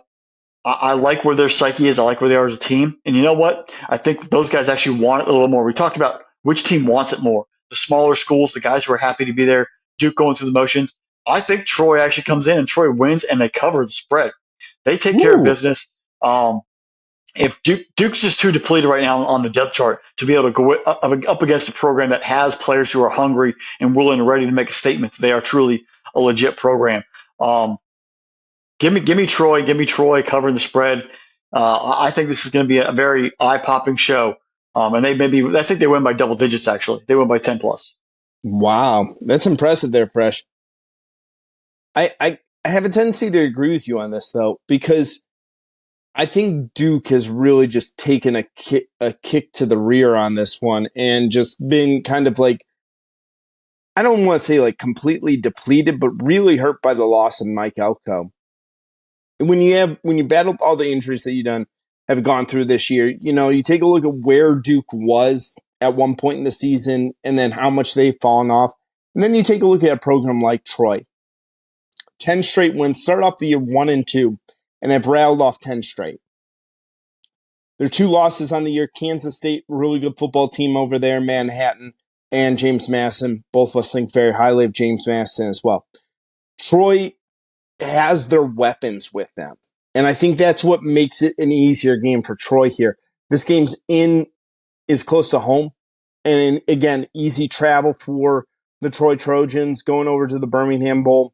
I like where their psyche is. I like where they are as a team. And you know what? I think those guys actually want it a little more. We talked about which team wants it more. The smaller schools, the guys who are happy to be there, Duke going through the motions. I think Troy actually comes in and Troy wins and they cover the spread. They take care of business. If Duke's just too depleted right now on the depth chart to be able to go up against a program that has players who are hungry and willing and ready to make a statement, they are truly a legit program. Give me Troy covering the spread. I think this is going to be a very eye popping show. And I think they win by double digits. Actually, they win by 10 plus. Wow, that's impressive there, Fresh. I have a tendency to agree with you on this though, because I think Duke has really just taken a kick to the rear on this one and just been kind of like, I don't want to say like completely depleted, but really hurt by the loss of Mike Elko. When you battled all the injuries that have gone through this year, you take a look at where Duke was at one point in the season and then how much they've fallen off. And then you take a look at a program like Troy. 10 straight wins, start off the year 1-2, and have rattled off 10 straight. Their 2 losses on the year, Kansas State, really good football team over there, Manhattan, and James Madison. Both of us think very highly of James Madison as well. Troy has their weapons with them. And I think that's what makes it an easier game for Troy here. This game's is close to home. And again, easy travel for the Troy Trojans going over to the Birmingham Bowl.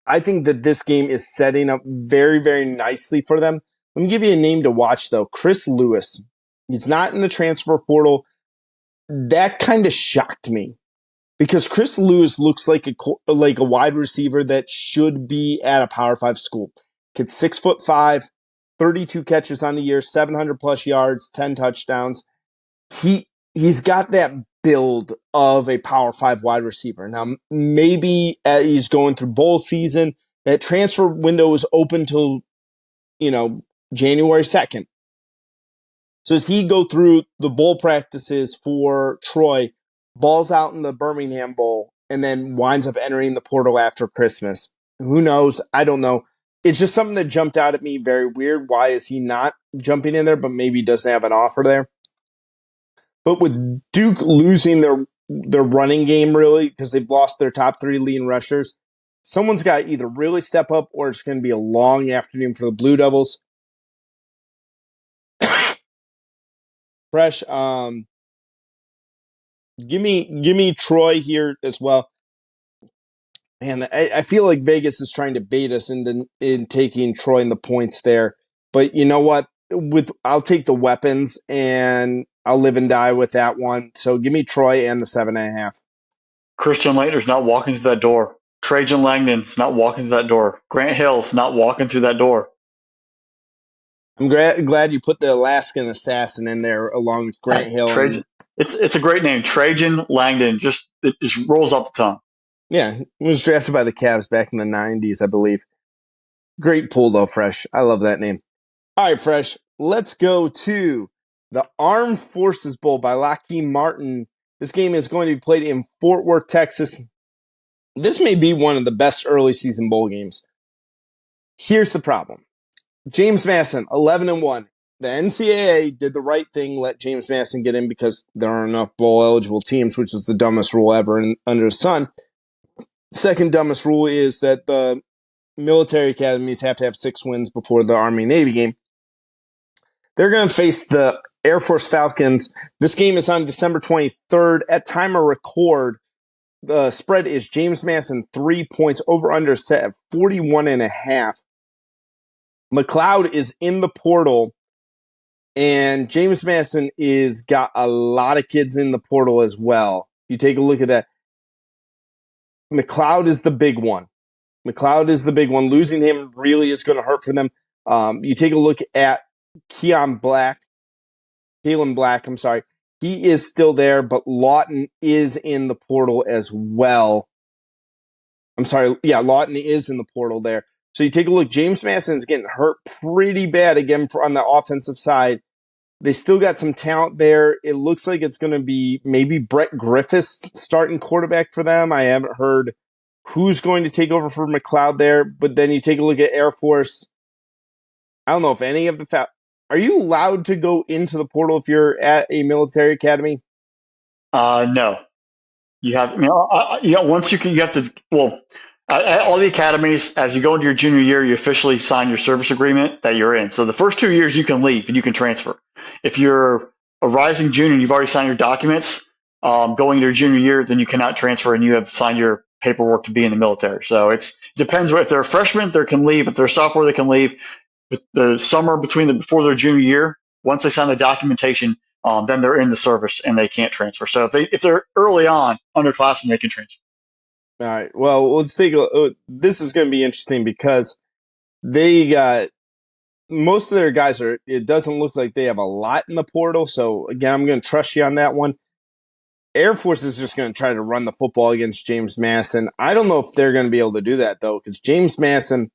I think that this game is setting up very, very nicely for them. Let me give you a name to watch, though. Chris Lewis. He's not in the transfer portal. That kind of shocked me because Chris Lewis looks like a wide receiver that should be at a Power 5 school. Kid's 6'5", 32 catches on the year, 700 plus yards, 10 touchdowns. He's got that build of a Power 5 wide receiver. Now, maybe he's going through bowl season. That transfer window is open till, January 2nd. So as he go through the bowl practices for Troy, balls out in the Birmingham Bowl, and then winds up entering the portal after Christmas. Who knows? I don't know. It's just something that jumped out at me very weird. Why is he not jumping in there, but maybe he doesn't have an offer there? But with Duke losing their running game, really, because they've lost their top 3 leading rushers, someone's got to either really step up or it's going to be a long afternoon for the Blue Devils. Fresh, give me Troy here as well. Man, I feel like Vegas is trying to bait us in taking Troy in the points there. But you know what? I'll take the weapons and I'll live and die with that one. So give me Troy and the 7.5. Christian Leitner's not walking through that door. Trajan Langdon's not walking through that door. Grant Hill's not walking through that door. I'm glad you put the Alaskan assassin in there along with Grant Hill. Trajan, it's a great name. Trajan Langdon. It just rolls off the tongue. Yeah, he was drafted by the Cavs back in the 90s, I believe. Great pull, though, Fresh. I love that name. All right, Fresh, let's go to the Armed Forces Bowl by Lockheed Martin. This game is going to be played in Fort Worth, Texas. This may be one of the best early season bowl games. Here's the problem. James Madison, 11-1. The NCAA did the right thing, let James Madison get in because there aren't enough bowl-eligible teams, which is the dumbest rule ever under the sun. Second dumbest rule is that the military academies have to have 6 wins before the Army-Navy game. They're going to face the Air Force Falcons. This game is on December 23rd. At time of record, the spread is James Madison 3 points, over-under set at 41.5. McLeod is in the portal. And James Madison is got a lot of kids in the portal as well. You take a look at that. McLeod is the big one. McLeod is the big one. Losing him really is going to hurt for them. You take a look at Keon Black, Kalen Black, I'm sorry. He is still there, but Lawton is in the portal as well. I'm sorry. Yeah, Lawton is in the portal there. So you take a look. James Madison's getting hurt pretty bad again on the offensive side. They still got some talent there. It looks like it's going to be maybe Brett Griffiths starting quarterback for them. I haven't heard who's going to take over for McLeod there. But then you take a look at Air Force. I don't know if any of the are you allowed to go into the portal if you're at a military academy? No. You have, once you have to, well, at all the academies, as you go into your junior year, you officially sign your service agreement that you're in. So the first 2 years you can leave and you can transfer. If you're a rising junior and you've already signed your documents, going into your junior year, then you cannot transfer and you have signed your paperwork to be in the military. So it depends. If they're a freshman, they can leave. If they're a sophomore, they can leave. The summer before their junior year, once they sign the documentation, then they're in the service and they can't transfer. So if they're early on underclassmen, they can transfer. All right. Well, let's take this is going to be interesting because they got most of their guys are. It doesn't look like they have a lot in the portal. So again, I'm going to trust you on that one. Air Force is just going to try to run the football against James Madison. I don't know if they're going to be able to do that though, because James Madison,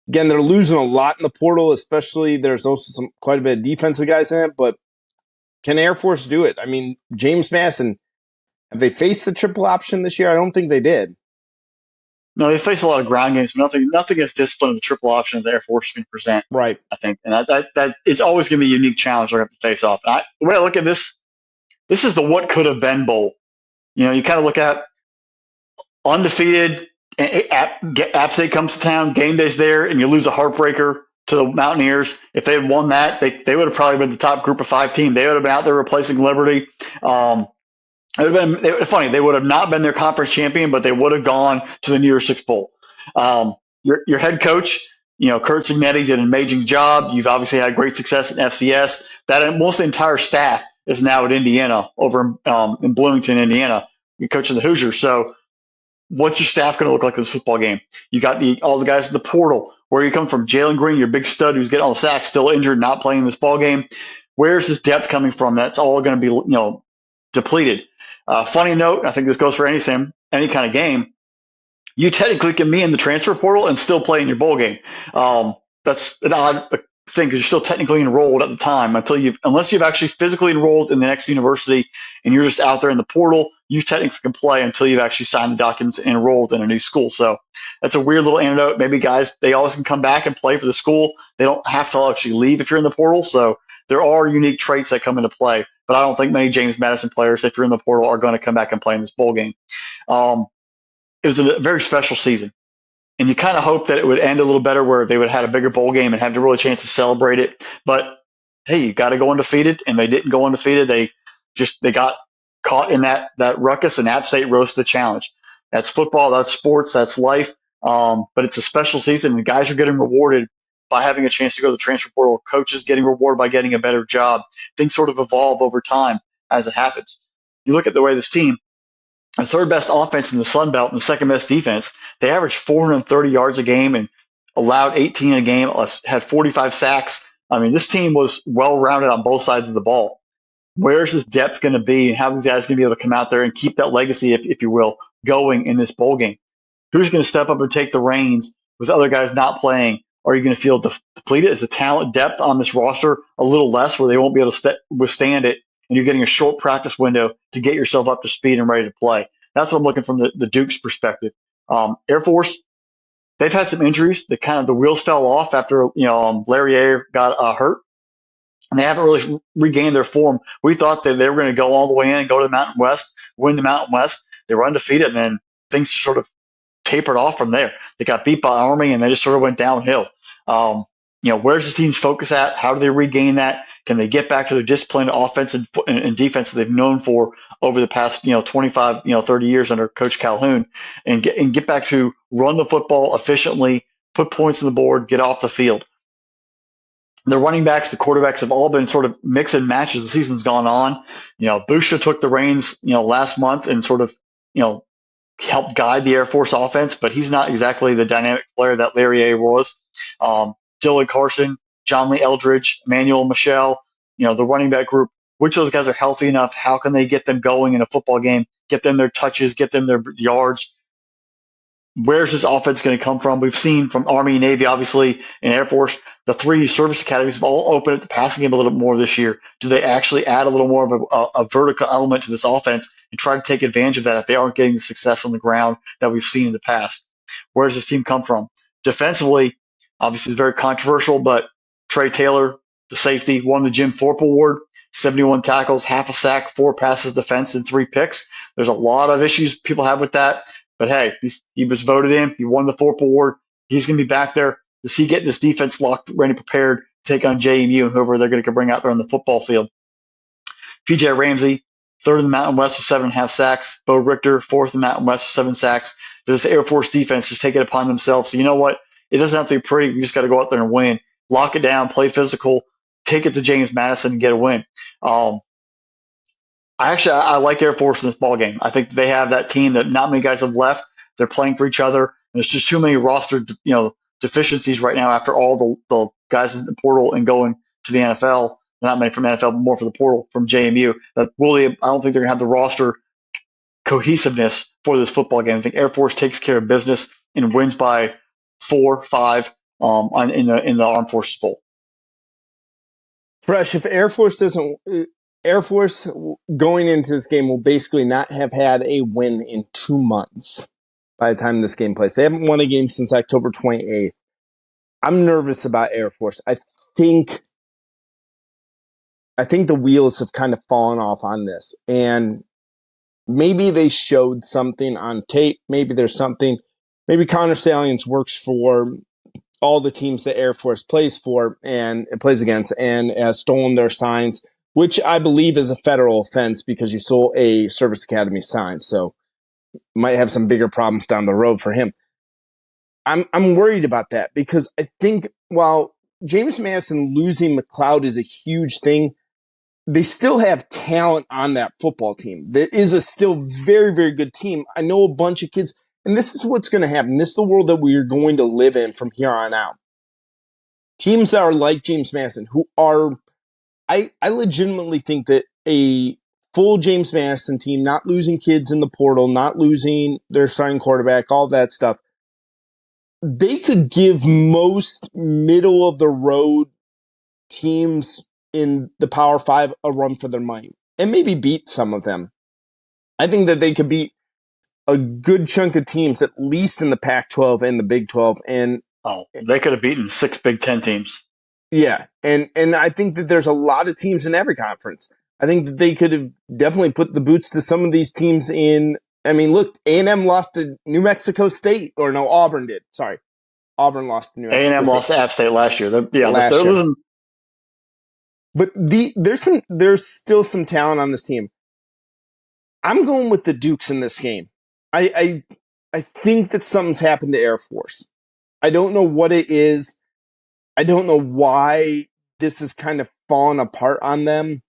again, they're losing a lot in the portal. Especially there's also quite a bit of defensive guys in it, but can Air Force do it? I mean, James Madison, have they faced the triple option this year? I don't think they did. No, they face a lot of ground games, but nothing as disciplined as the triple option that Air Force can present. Right. I think, and that is always going to be a unique challenge they're going to have to face off. The way I look at this is the what could have been bowl. You kind of look at undefeated. App State comes to town, game day's there, and you lose a heartbreaker to the Mountaineers. If they had won that, they would have probably been the top group of 5 team. They would have been out there replacing Liberty. It would have been funny. They would have not been their conference champion, but they would have gone to the New Year's Six Bowl. Your head coach, Kurt Signetti did an amazing job. You've obviously had great success in FCS. Most of the entire staff is now at Indiana, over in Bloomington, Indiana. You're coaching the Hoosiers. So what's your staff going to look like in this football game? You got all the guys in the portal. Where you come from? Jalen Green, your big stud who's getting all the sacks, still injured, not playing in this ball game. Where's this depth coming from? That's all going to be depleted. Funny note, I think this goes for any kind of game. You technically can be in the transfer portal and still play in your bowl game. That's an odd thing because you're still technically enrolled at the time unless you've actually physically enrolled in the next university and you're just out there in the portal. You technically can play until you've actually signed the documents and enrolled in a new school. So that's a weird little anecdote. Maybe guys, they always can come back and play for the school. They don't have to actually leave if you're in the portal. So there are unique traits that come into play. But I don't think many James Madison players, if you're in the portal, are going to come back and play in this bowl game. It was a very special season. And you kind of hope that it would end a little better where they would have had a bigger bowl game and have a really chance to celebrate it. But, hey, you got to go undefeated, and they didn't go undefeated. They got caught in that ruckus, and App State rose to the challenge. That's football. That's sports. That's life. But it's a special season, and guys are getting rewarded by having a chance to go to the transfer portal. Coaches getting rewarded by getting a better job. Things sort of evolve over time as it happens. You look at the way this team, the third best offense in the Sun Belt and the second best defense, they averaged 430 yards a game and allowed 18 a game, had 45 sacks. I mean, this team was well-rounded on both sides of the ball. Where's this depth going to be, and how are these guys going to be able to come out there and keep that legacy, if you will, going in this bowl game? Who's going to step up and take the reins with other guys not playing? Are you going to feel depleted? Is the talent depth on this roster a little less where they won't be able to withstand it, and you're getting a short practice window to get yourself up to speed and ready to play? That's what I'm looking from the Duke's perspective. Air Force, they've had some injuries. The wheels fell off after Larry Ayer got hurt, and they haven't really regained their form. We thought that they were going to go all the way in and go to the Mountain West, win the Mountain West. They were undefeated, and then things sort of tapered off from there. They got beat by Army, and they just sort of went downhill. Where's the team's focus at? How do they regain that? Can they get back to their disciplined offense and defense that they've known for over the past 25 30 years under Coach Calhoun, and get back to run the football efficiently, put points on the board, get off the field? The running backs, the quarterbacks have all been sort of mix and match as the season's gone on. Busha took the reins, last month and sort of, you know, helped guide the Air Force offense, but he's not exactly the dynamic player that Larry A was. Dylan Carson, John Lee Eldridge, Emmanuel Michelle, the running back group, which of those guys are healthy enough? How can they get them going in a football game, get them their touches, get them their yards? Where's this offense going to come from? We've seen from Army, Navy, obviously, and Air Force, the three service academies have all opened up the passing game a little bit more this year. Do they actually add a little more of a vertical element to this offense and try to take advantage of that if they aren't getting the success on the ground that we've seen in the past? Where does this team come from? Defensively, obviously, it's very controversial, but Trey Taylor, the safety, won the Jim Thorpe Award, 71 tackles, half a sack, 4 passes defense, and 3 picks. There's a lot of issues people have with that. But hey, he was voted in. He won the Thorpe Award. He's going to be back there. Does he get this defense locked, ready, prepared to take on JMU and whoever they're going to bring out there on the football field? PJ Ramsey, third in the Mountain West with 7.5 sacks. Bo Richter, fourth in the Mountain West with 7 sacks. Does this Air Force defense just take it upon themselves? So you know what? It doesn't have to be pretty. You just got to go out there and win. Lock it down, play physical, take it to James Madison and get a win. I like Air Force in this ball game. I think they have that team that not many guys have left. They're playing for each other. There's just too many roster, deficiencies right now after all the guys in the portal and going to the NFL. Not many from the NFL, but more for the portal from JMU. That really, I don't think they're going to have the roster cohesiveness for this football game. I think Air Force takes care of business and wins by 4, 5 in the Armed Forces Bowl. Fresh, if Air Force doesn't, Air Force going into this game will basically not have had a win in 2 months by the time this game plays. They haven't won a game since October 28th. I'm nervous about Air Force. I think the wheels have kind of fallen off on this. And maybe they showed something on tape. Maybe there's something. Maybe Connor Salians works for all the teams that Air Force plays for and it plays against and has stolen their signs, which I believe is a federal offense because you stole a service academy sign. So might have some bigger problems down the road for him. I'm worried about that because I think while James Madison losing McLeod is a huge thing, they still have talent on that football team. That is a still very, very good team. I know a bunch of kids, and this is what's going to happen. This is the world that we are going to live in from here on out. Teams that are like James Madison, who are, I legitimately think that a full James Madison team, not losing kids in the portal, not losing their starting quarterback, all that stuff, they could give most middle of the road teams in the Power 5 a run for their money and maybe beat some of them. I think that they could beat a good chunk of teams, at least in the Pac-12 and the Big 12. And they could have beaten 6 Big 10 teams. Yeah, and I think that there's a lot of teams in every conference. I think that they could have definitely put the boots to some of these teams in. I mean, look, A&M lost to New Mexico State, or no, Auburn did. Sorry, Auburn lost to New Mexico A&M State. lost to App State last year. Last year. But there's still some talent on this team. I'm going with the Dukes in this game. I think that something's happened to Air Force. I don't know what it is. I don't know why this is kind of fallen apart on them.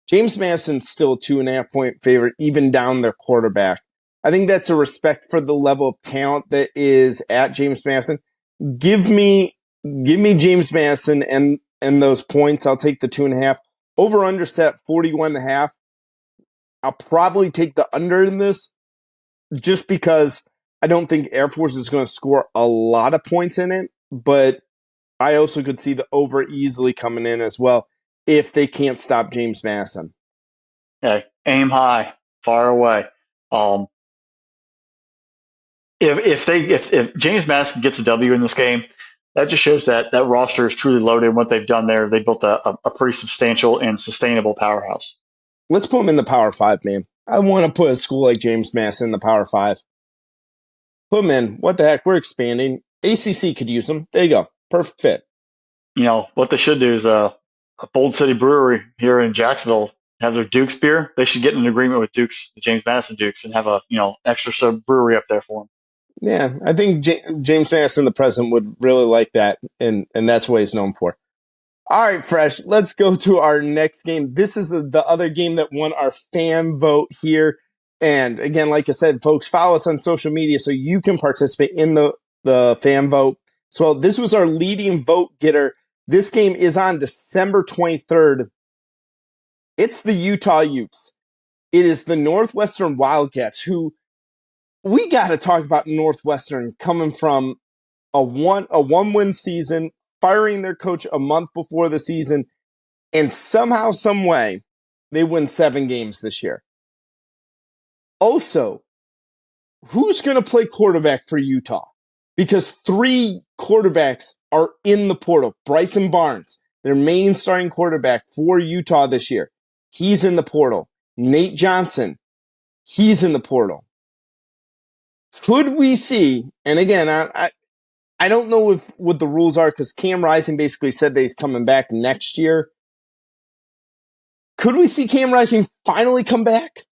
James Madison's still a 2.5-point favorite, even down their quarterback. I think that's a respect for the level of talent that is at James Madison. Give me James Madison and those points. I'll take the 2.5. Over under set 41.5. I'll probably take the under in this just because I don't think Air Force is going to score a lot of points in it, but I also could see the over easily coming in as well if they can't stop James Madison. Okay, aim high, far away. If James Madison gets a W in this game, that just shows that roster is truly loaded. What they've done there, they built a pretty substantial and sustainable powerhouse. Let's put them in the Power 5, man. I want to put a school like James Madison in the Power 5. Put them in. What the heck? We're expanding. ACC could use them. There you go. Perfect fit. What they should do is a Bold City Brewery here in Jacksonville have their Dukes beer. They should get in an agreement with Dukes, the James Madison Dukes, and have a extra sub brewery up there for them. Yeah, I think James Madison, the president, would really like that, and that's what he's known for. All right, Fresh, let's go to our next game. This is the other game that won our fan vote here. And again, like I said, folks, follow us on social media so you can participate in the fan vote. So this was our leading vote getter. This game is on December 23rd. It's the Utah Utes. It is the Northwestern Wildcats, who we got to talk about Northwestern coming from a one-win season, firing their coach a month before the season, and somehow, some way, they win 7 games this year. Also, who's going to play quarterback for Utah? Because 3 quarterbacks are in the portal. Bryson Barnes, their main starting quarterback for Utah this year, he's in the portal. Nate Johnson, he's in the portal. Could we see, and again, I don't know what the rules are because Cam Rising basically said that he's coming back next year. Could we see Cam Rising finally come back?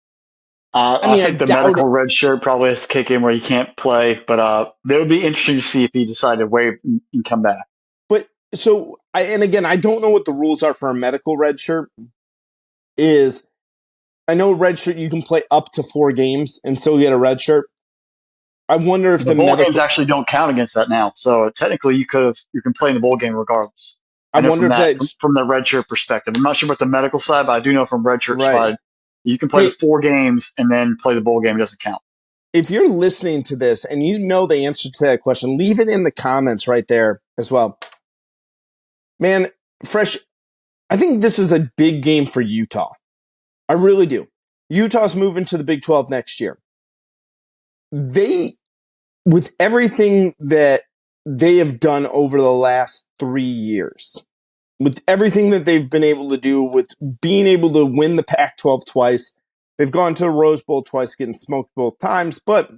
I think the medical red shirt probably has to kick in where you can't play, but it would be interesting to see if he decided to waive and come back. But so, and again, I don't know what the rules are for a medical red shirt. I know red shirt you can play up to 4 games and still get a red shirt. I wonder if the bowl games actually don't count against that now. So technically, you can play in the bowl game regardless. I wonder if from the red shirt perspective. I'm not sure about the medical side, but I do know from red shirt side, you can play the 4 games and then play the bowl game. It doesn't count. If you're listening to this and you know the answer to that question, leave it in the comments right there as well. Man, Fresh, I think this is a big game for Utah. I really do. Utah's moving to the Big 12 next year. With everything that they have done over the last 3 years, with everything that they've been able to do, with being able to win the Pac-12 twice, they've gone to the Rose Bowl twice, getting smoked both times, but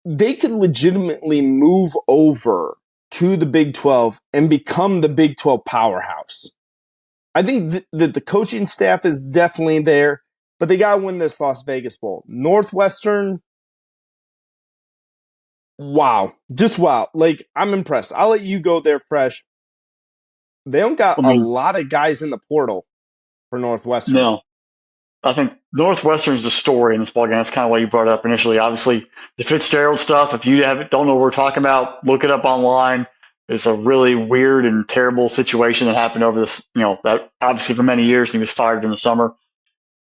they could legitimately move over to the Big 12 and become the Big 12 powerhouse. I think that the coaching staff is definitely there, but they got to win this Las Vegas Bowl. Northwestern, wow. Just wow. Like, I'm impressed. I'll let you go there, Fresh. They don't got a lot of guys in the portal for Northwestern. No. I think Northwestern's the story in this ballgame. That's kind of why you brought it up initially. Obviously, the Fitzgerald stuff, if you don't know what we're talking about, look it up online. It's a really weird and terrible situation that happened over this, that obviously for many years. He was fired in the summer.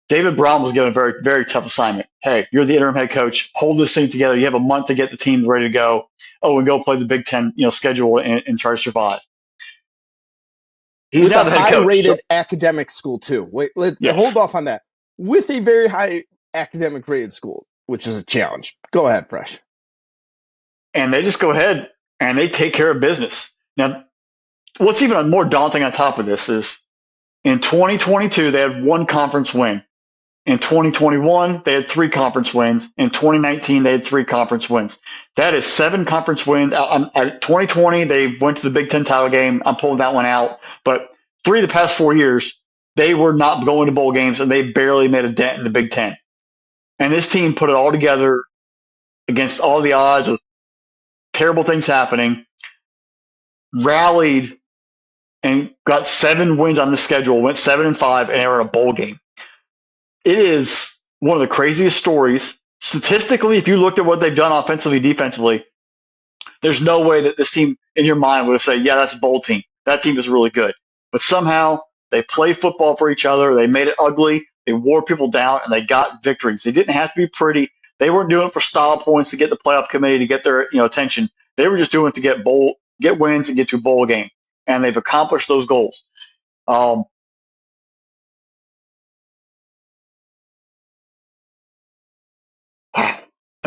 David Brown was given a very, very tough assignment. Hey, you're the interim head coach. Hold this thing together. You have a month to get the team ready to go. Oh, and go play the Big Ten, schedule and try to survive. He's now the head coach. High-rated academic school too. Wait, hold off on that. With a very high academic rated school, which is a challenge. Go ahead, Fresh. And they just go ahead and they take care of business. Now, what's even more daunting on top of this is in 2022, they had 1 conference win. In 2021, they had 3 conference wins. In 2019, they had 3 conference wins. That is 7 conference wins. 2020, they went to the Big Ten title game. I'm pulling that one out. But 3 of the past 4 years, they were not going to bowl games, and they barely made a dent in the Big Ten. And this team put it all together against all the odds of terrible things happening, rallied, and got 7 wins on the schedule, went 7-5, and they were in a bowl game. It is one of the craziest stories. Statistically, if you looked at what they've done offensively, defensively, there's no way that this team in your mind would have said, yeah, that's a bowl team. That team is really good. But somehow they played football for each other. They made it ugly. They wore people down, and they got victories. They didn't have to be pretty. They weren't doing it for style points to get the playoff committee to get their attention. They were just doing it to get wins and get to a bowl game. And they've accomplished those goals.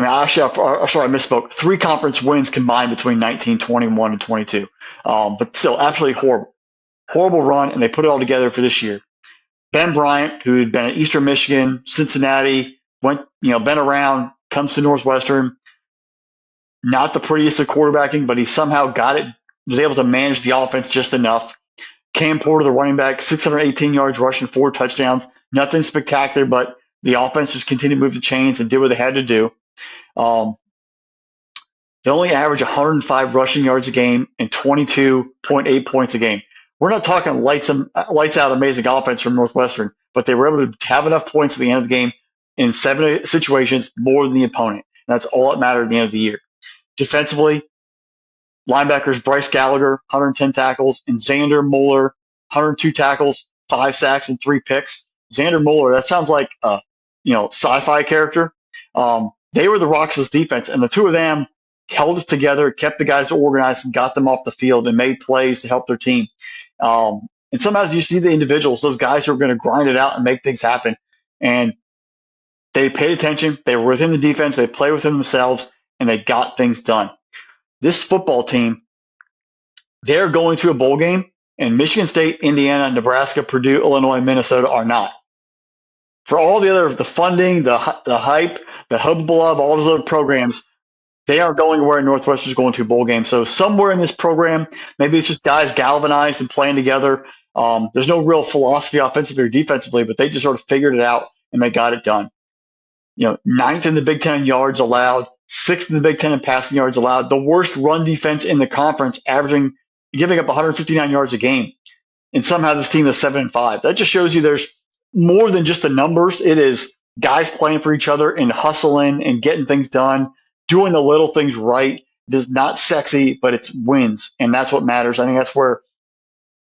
Actually, sorry, I misspoke. 3 conference wins combined between 19, 21, and 22. But still, absolutely horrible. Horrible run, and they put it all together for this year. Ben Bryant, who had been at Eastern Michigan, Cincinnati, been around, comes to Northwestern. Not the prettiest of quarterbacking, but he somehow got it, was able to manage the offense just enough. Cam Porter, the running back, 618 yards rushing, 4 touchdowns. Nothing spectacular, but the offense just continued to move the chains and did what they had to do. They only average 105 rushing yards a game and 22.8 points a game. We're not talking lights out amazing offense from Northwestern, but they were able to have enough points at the end of the game in 7 situations more than the opponent. And that's all that mattered at the end of the year. Defensively, linebackers Bryce Gallagher, 110 tackles, and Xander Mueller, 102 tackles, 5 sacks, and 3 picks. Xander Mueller, that sounds like a sci-fi character. They were the Roxas defense, and the two of them held it together, kept the guys organized, and got them off the field and made plays to help their team. And sometimes you see the individuals, those guys who are going to grind it out and make things happen. And they paid attention. They were within the defense. They played within themselves, and they got things done. This football team, they're going to a bowl game, and Michigan State, Indiana, Nebraska, Purdue, Illinois, Minnesota are not. For all the funding, the hype, the hubble of all those other programs, they aren't going where Northwestern's going to a bowl game. So somewhere in this program, maybe it's just guys galvanized and playing together. There's no real philosophy offensively or defensively, but they just sort of figured it out and they got it done. Ninth in the Big Ten in yards allowed, sixth in the Big Ten in passing yards allowed, the worst run defense in the conference, giving up 159 yards a game. And somehow this team is 7-5. That just shows you there's more than just the numbers. It is guys playing for each other and hustling and getting things done, doing the little things right. It is not sexy, but it's wins, and that's what matters. I think that's where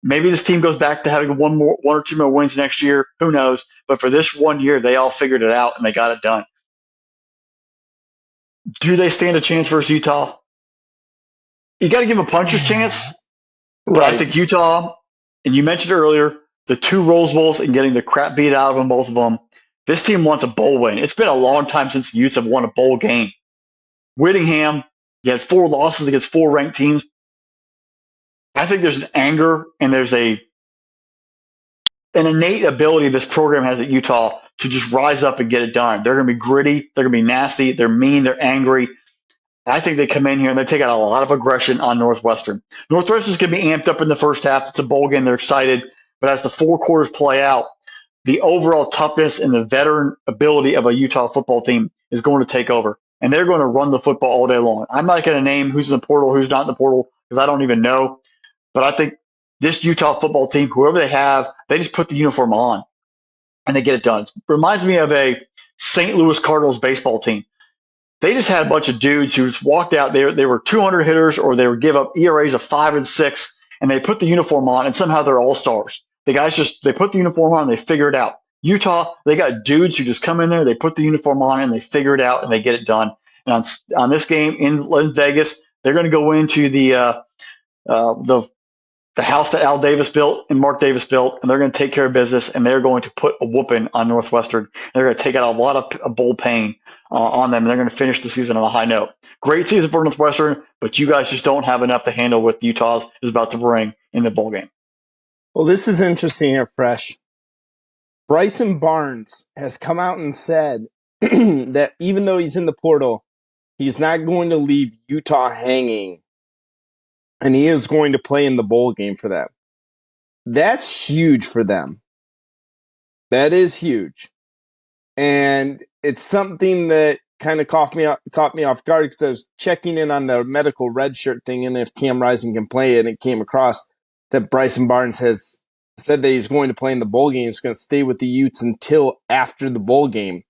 maybe this team goes back to having one or two more wins next year. Who knows? But for this 1 year, they all figured it out and they got it done. Do they stand a chance versus Utah? You got to give them a puncher's chance, but I think Utah, and you mentioned earlier, the 2 Rose Bowls and getting the crap beat out of them, both of them. This team wants a bowl win. It's been a long time since the Utes have won a bowl game. Whittingham, you had 4 losses against 4 ranked teams. I think there's an anger and there's an innate ability this program has at Utah to just rise up and get it done. They're going to be gritty. They're going to be nasty. They're mean. They're angry. I think they come in here and they take out a lot of aggression on Northwestern. Northwestern's going to be amped up in the first half. It's a bowl game. They're excited. But as the 4 quarters play out, the overall toughness and the veteran ability of a Utah football team is going to take over. And they're going to run the football all day long. I'm not going to name who's in the portal, who's not in the portal, because I don't even know. But I think this Utah football team, whoever they have, they just put the uniform on and they get it done. It reminds me of a St. Louis Cardinals baseball team. They just had a bunch of dudes who just walked out there. They were 200 hitters or they would give up ERAs of 5 and 6, and they put the uniform on, and somehow they're all-stars. The guys they put the uniform on and they figure it out. Utah, they got dudes who just come in there, they put the uniform on and they figure it out and they get it done. And on this game in Vegas, they're going to go into the house that Al Davis built and Mark Davis built, and they're going to take care of business, and they're going to put a whooping on Northwestern. They're going to take out a lot of bowl pain on them, and they're going to finish the season on a high note. Great season for Northwestern, but you guys just don't have enough to handle what Utah is about to bring in the bowl game. Well, this is interesting here, Fresh. Bryson Barnes has come out and said that even though he's in the portal, he's not going to leave Utah hanging, and he is going to play in the bowl game for them. That's huge for them. That is huge. And it's something that kind of caught me off guard because I was checking in on the medical red shirt thing and if Cam Rising can play it, and it came across that Bryson Barnes has said that he's going to play in the bowl game. He's going to stay with the Utes until after the bowl game.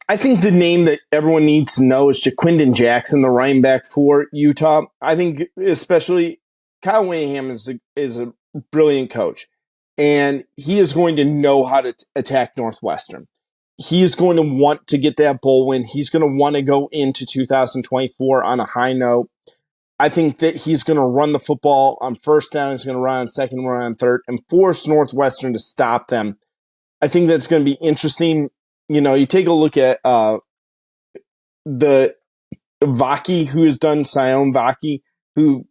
I think the name that everyone needs to know is Jaquindon Jackson, the running back for Utah. I think especially Kyle Whittingham is a brilliant coach, and he is going to know how to attack Northwestern. He is going to want to get that bowl win. He's going to want to go into 2024 on a high note. I think that he's going to run the football on first down. He's going to run on second, run on third, and force Northwestern to stop them. I think that's going to be interesting. You take a look at the Vaki, who has done Sion Vaki, who,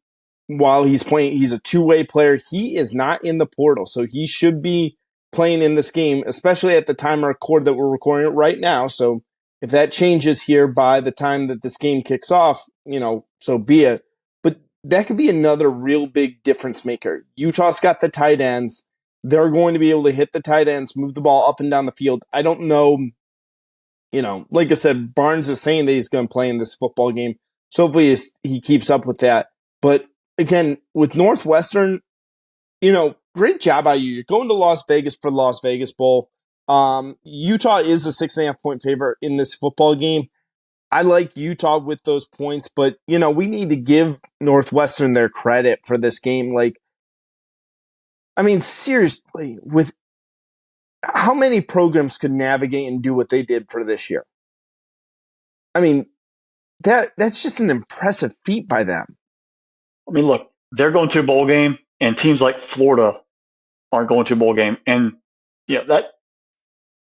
while he's playing, he's a two-way player. He is not in the portal, so he should be playing in this game, especially at the time of record that we're recording it right now. So if that changes here by the time that this game kicks off, so be it. But that could be another real big difference maker. Utah's got the tight ends. They're going to be able to hit the tight ends, move the ball up and down the field. I don't know like I said, Barnes is saying that he's going to play in this football game. So hopefully he keeps up with that. But again, with Northwestern, great job by you. You're going to Las Vegas for the Las Vegas Bowl. Utah is a 6.5-point favorite in this football game. I like Utah with those points, but we need to give Northwestern their credit for this game. Seriously, with how many programs could navigate and do what they did for this year? That's just an impressive feat by them. Look, they're going to a bowl game, and teams like Florida aren't going to a bowl game. And that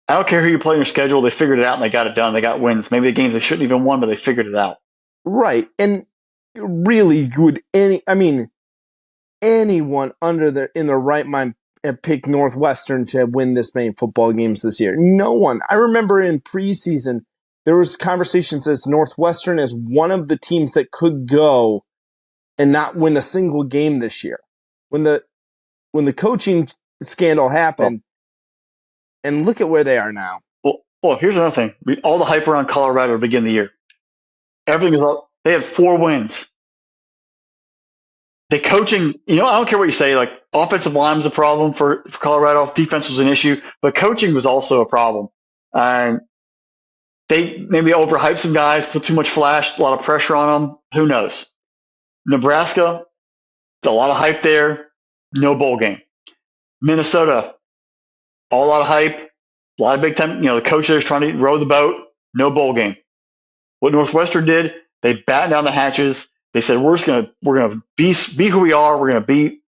I don't care who you play in your schedule. They figured it out and they got it done. They got wins. Maybe the games they shouldn't even won, but they figured it out. Right. And really, would anyone in their right mind have picked Northwestern to win this many football games this year? No one. I remember in preseason, there was conversations as Northwestern as one of the teams that could go and not win a single game this year. When the coaching scandal happened, and look at where they are now. Well, here's another thing. All the hype around Colorado to begin the year. Everything is up. They have 4 wins. The coaching, I don't care what you say, like offensive line was a problem for Colorado. Defense was an issue, but coaching was also a problem. And they maybe overhyped some guys, put too much flash, a lot of pressure on them. Who knows? Nebraska, a lot of hype there. No bowl game. Minnesota, a lot of hype. A lot of big time, the coach there's trying to row the boat. No bowl game. What Northwestern did, they battened down the hatches. They said, we're gonna be who we are. We're gonna be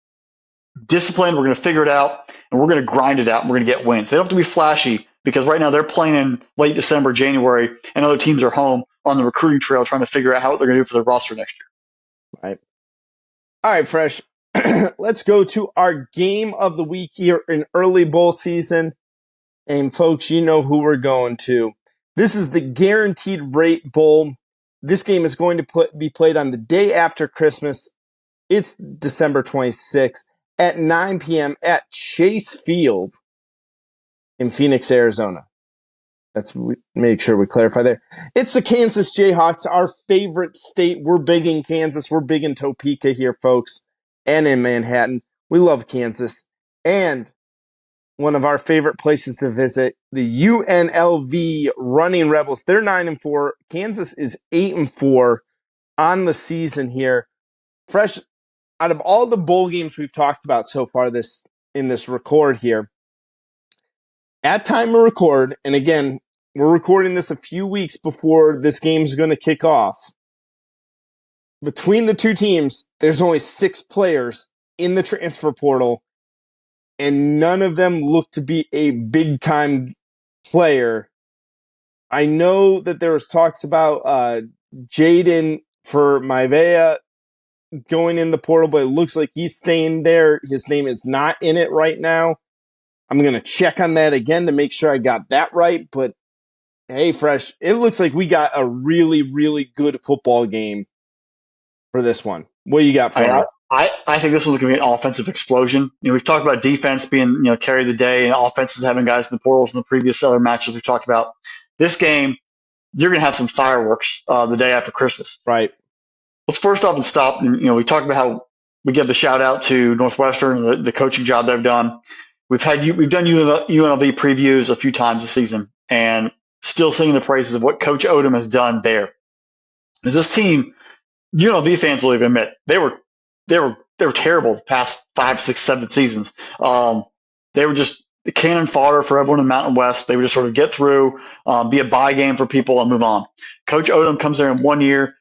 disciplined. We're gonna figure it out, and we're gonna grind it out. And we're gonna get wins. They don't have to be flashy because right now they're playing in late December, January, and other teams are home on the recruiting trail trying to figure out how they're gonna do for their roster next year. Right. All right, Fresh. Let's go to our game of the week here in early bowl season. And folks, you know who we're going to. This is the Guaranteed Rate Bowl. This game is going to be played on the day after Christmas. It's December 26th at 9 p.m. at Chase Field in Phoenix, Arizona. Make sure we clarify there. It's the Kansas Jayhawks, our favorite state. We're big in Kansas. We're big in Topeka here, folks, and in Manhattan. We love Kansas. And one of our favorite places to visit, the UNLV Running Rebels. They're 9-4. Kansas is 8-4 on the season here. Fresh, out of all the bowl games we've talked about so far in this record here, at time of record, and again, we're recording this a few weeks before this game's going to kick off. Between the two teams, there's only 6 players in the transfer portal, and none of them look to be a big-time player. I know that there was talks about Jaden for Maivea going in the portal, but it looks like he's staying there. His name is not in it right now. I'm going to check on that again to make sure I got that right. But, hey, Fresh, it looks like we got a really, really good football game for this one. What do you got for me? I think this one's going to be an offensive explosion. We've talked about defense being, carry the day and offenses having guys in the portals in the previous other matches we've talked about. This game, you're going to have some fireworks the day after Christmas. Right. Let's first off and stop. And, we talked about how we give the shout out to Northwestern, the coaching job they've done. We've done UNLV previews a few times this season, and still singing the praises of what Coach Odom has done there. As this team, UNLV fans will even admit they were terrible the past 5, 6, 7 seasons. They were just cannon fodder for everyone in the Mountain West. They would just sort of get through, be a buy game for people and move on. Coach Odom comes there in 1 year,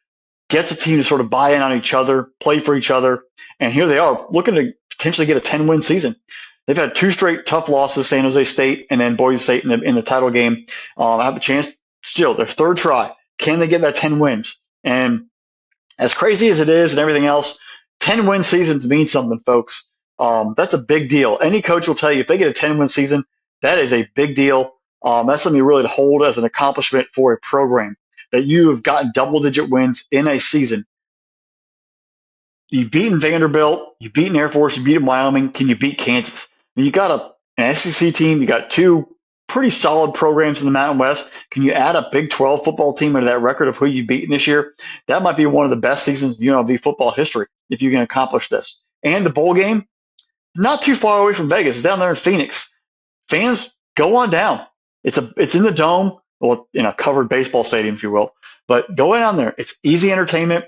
gets a team to sort of buy in on each other, play for each other, and here they are looking to potentially get a 10-win season. They've had 2 straight tough losses, San Jose State and then Boise State in the title game. Have a chance still, their 3rd try. Can they get that 10 wins? And as crazy as it is and everything else, 10-win seasons mean something, folks. That's a big deal. Any coach will tell you if they get a 10-win season, that is a big deal. That's something really to hold as an accomplishment for a program, that you have gotten double-digit wins in a season. You've beaten Vanderbilt, you've beaten Air Force, you've beaten Wyoming. Can you beat Kansas? You got an SEC team, you got 2 pretty solid programs in the Mountain West. Can you add a Big 12 football team into that record of who you've beaten this year? That might be one of the best seasons in UNLV football history if you can accomplish this. And the bowl game, not too far away from Vegas. It's down there in Phoenix. Fans, go on down. It's in the dome, well, in a covered baseball stadium, if you will. But go down there. It's easy entertainment.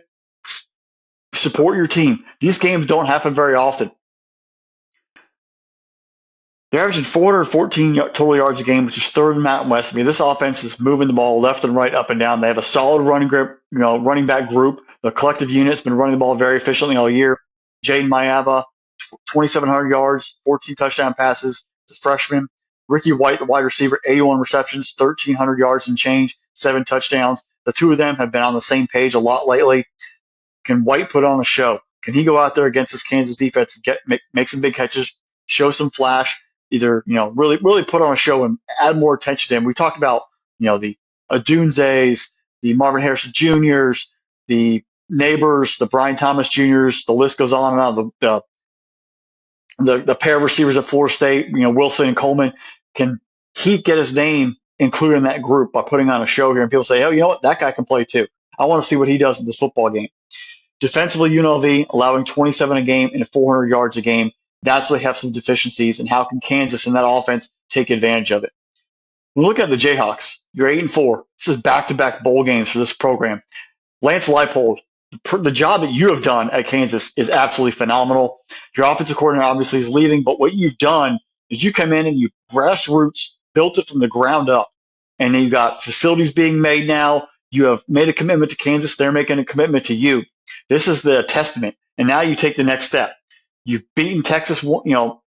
Support your team. These games don't happen very often. They're averaging 414 total yards a game, which is third in Mountain West. I mean, this offense is moving the ball left and right, up and down. They have a solid running grip, running back group. The collective unit's been running the ball very efficiently all year. Jaden Mayava, 2,700 yards, 14 touchdown passes. The freshman. Ricky White, the wide receiver, 81 receptions, 1,300 yards and change, 7 touchdowns. The two of them have been on the same page a lot lately. Can White put on a show? Can he go out there against this Kansas defense and make some big catches, show some flash, either really put on a show and add more attention to him? We talked about the Adunzes, the Marvin Harrison Juniors, the Neighbors, the Brian Thomas Juniors. The list goes on and on. The pair of receivers at Florida State, Wilson and Coleman. Can he get his name included in that group by putting on a show here? And people say, oh, you know what? That guy can play too. I want to see what he does in this football game. Defensively, UNLV allowing 27 a game and 400 yards a game. That's where they have some deficiencies. And how can Kansas and that offense take advantage of it? When we look at the Jayhawks, you're 8-4. This is back-to-back bowl games for this program. Lance Leipold, the job that you have done at Kansas is absolutely phenomenal. Your offensive coordinator obviously is leaving, but what you've done is you come in and you grassroots built it from the ground up. And then you got facilities being made now. You have made a commitment to Kansas. They're making a commitment to you. This is the testament. And now you take the next step. You've beaten Texas.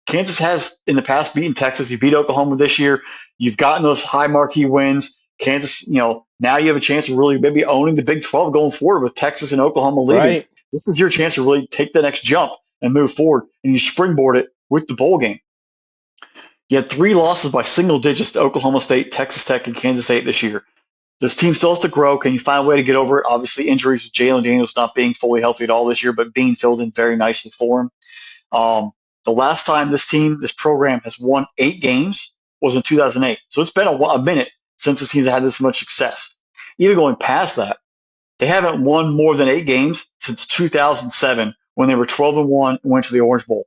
Kansas has in the past beaten Texas. You beat Oklahoma this year. You've gotten those high marquee wins. Kansas, now you have a chance of really maybe owning the Big 12 going forward with Texas and Oklahoma leading. Right. This is your chance to really take the next jump and move forward, and you springboard it with the bowl game. You had 3 losses by single digits to Oklahoma State, Texas Tech, and Kansas State this year. This team still has to grow. Can you find a way to get over it? Obviously, injuries with Jalen Daniels not being fully healthy at all this year, but being filled in very nicely for him. The last time this program has won 8 games was in 2008. So it's been a minute since this team's had this much success. Even going past that, they haven't won more than 8 games since 2007 when they were 12-1 and went to the Orange Bowl.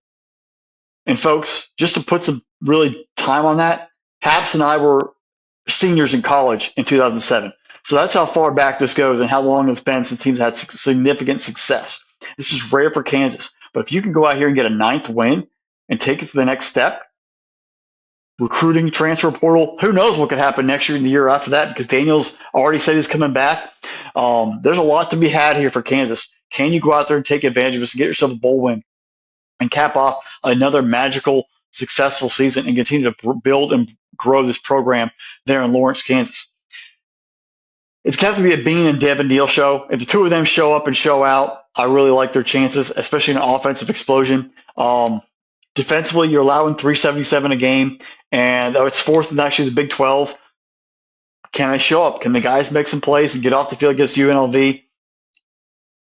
And folks, just to put some really time on that, Haps and I were seniors in college in 2007. So that's how far back this goes and how long it's been since teams had significant success. This is rare for Kansas. But if you can go out here and get a 9th win and take it to the next step, recruiting, transfer portal, who knows what could happen next year and the year after that, because Daniels already said he's coming back. There's a lot to be had here for Kansas. Can you go out there and take advantage of this and get yourself a bowl win and cap off another magical, successful season and continue to build and grow this program there in Lawrence, Kansas? It's got to be a Bean and Devin Neal show. If the two of them show up and show out, I really like their chances, especially in an offensive explosion. Defensively, you're allowing 377 a game, and it's 4th in actually the Big 12. Can they show up? Can the guys make some plays and get off the field against UNLV?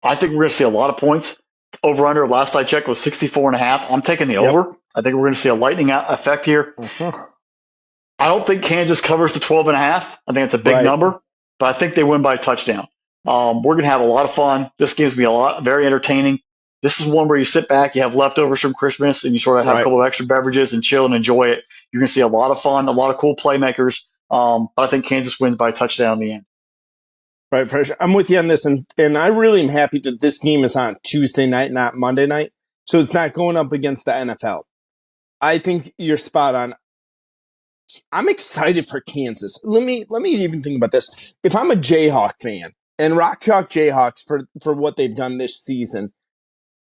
I think we're going to see a lot of points. Over-under, last I checked, was 64.5. I'm taking the over. I think we're going to see a lightning effect here. I don't think Kansas covers the 12.5. I think it's a big number, but I think they win by a touchdown. We're going to have a lot of fun. This game's going to be very entertaining. This is one where you sit back, you have leftovers from Christmas, and you sort of have a couple of extra beverages and chill and enjoy it. You're going to see a lot of fun, a lot of cool playmakers. But I think Kansas wins by a touchdown in the end. Right, Fresh. I'm with you on this, and I really am happy that this game is on Tuesday night, not Monday night, so it's not going up against the NFL. I think you're spot on. I'm excited for Kansas. Let me even think about this. If I'm a Jayhawk fan, and Rock Chalk Jayhawks for what they've done this season,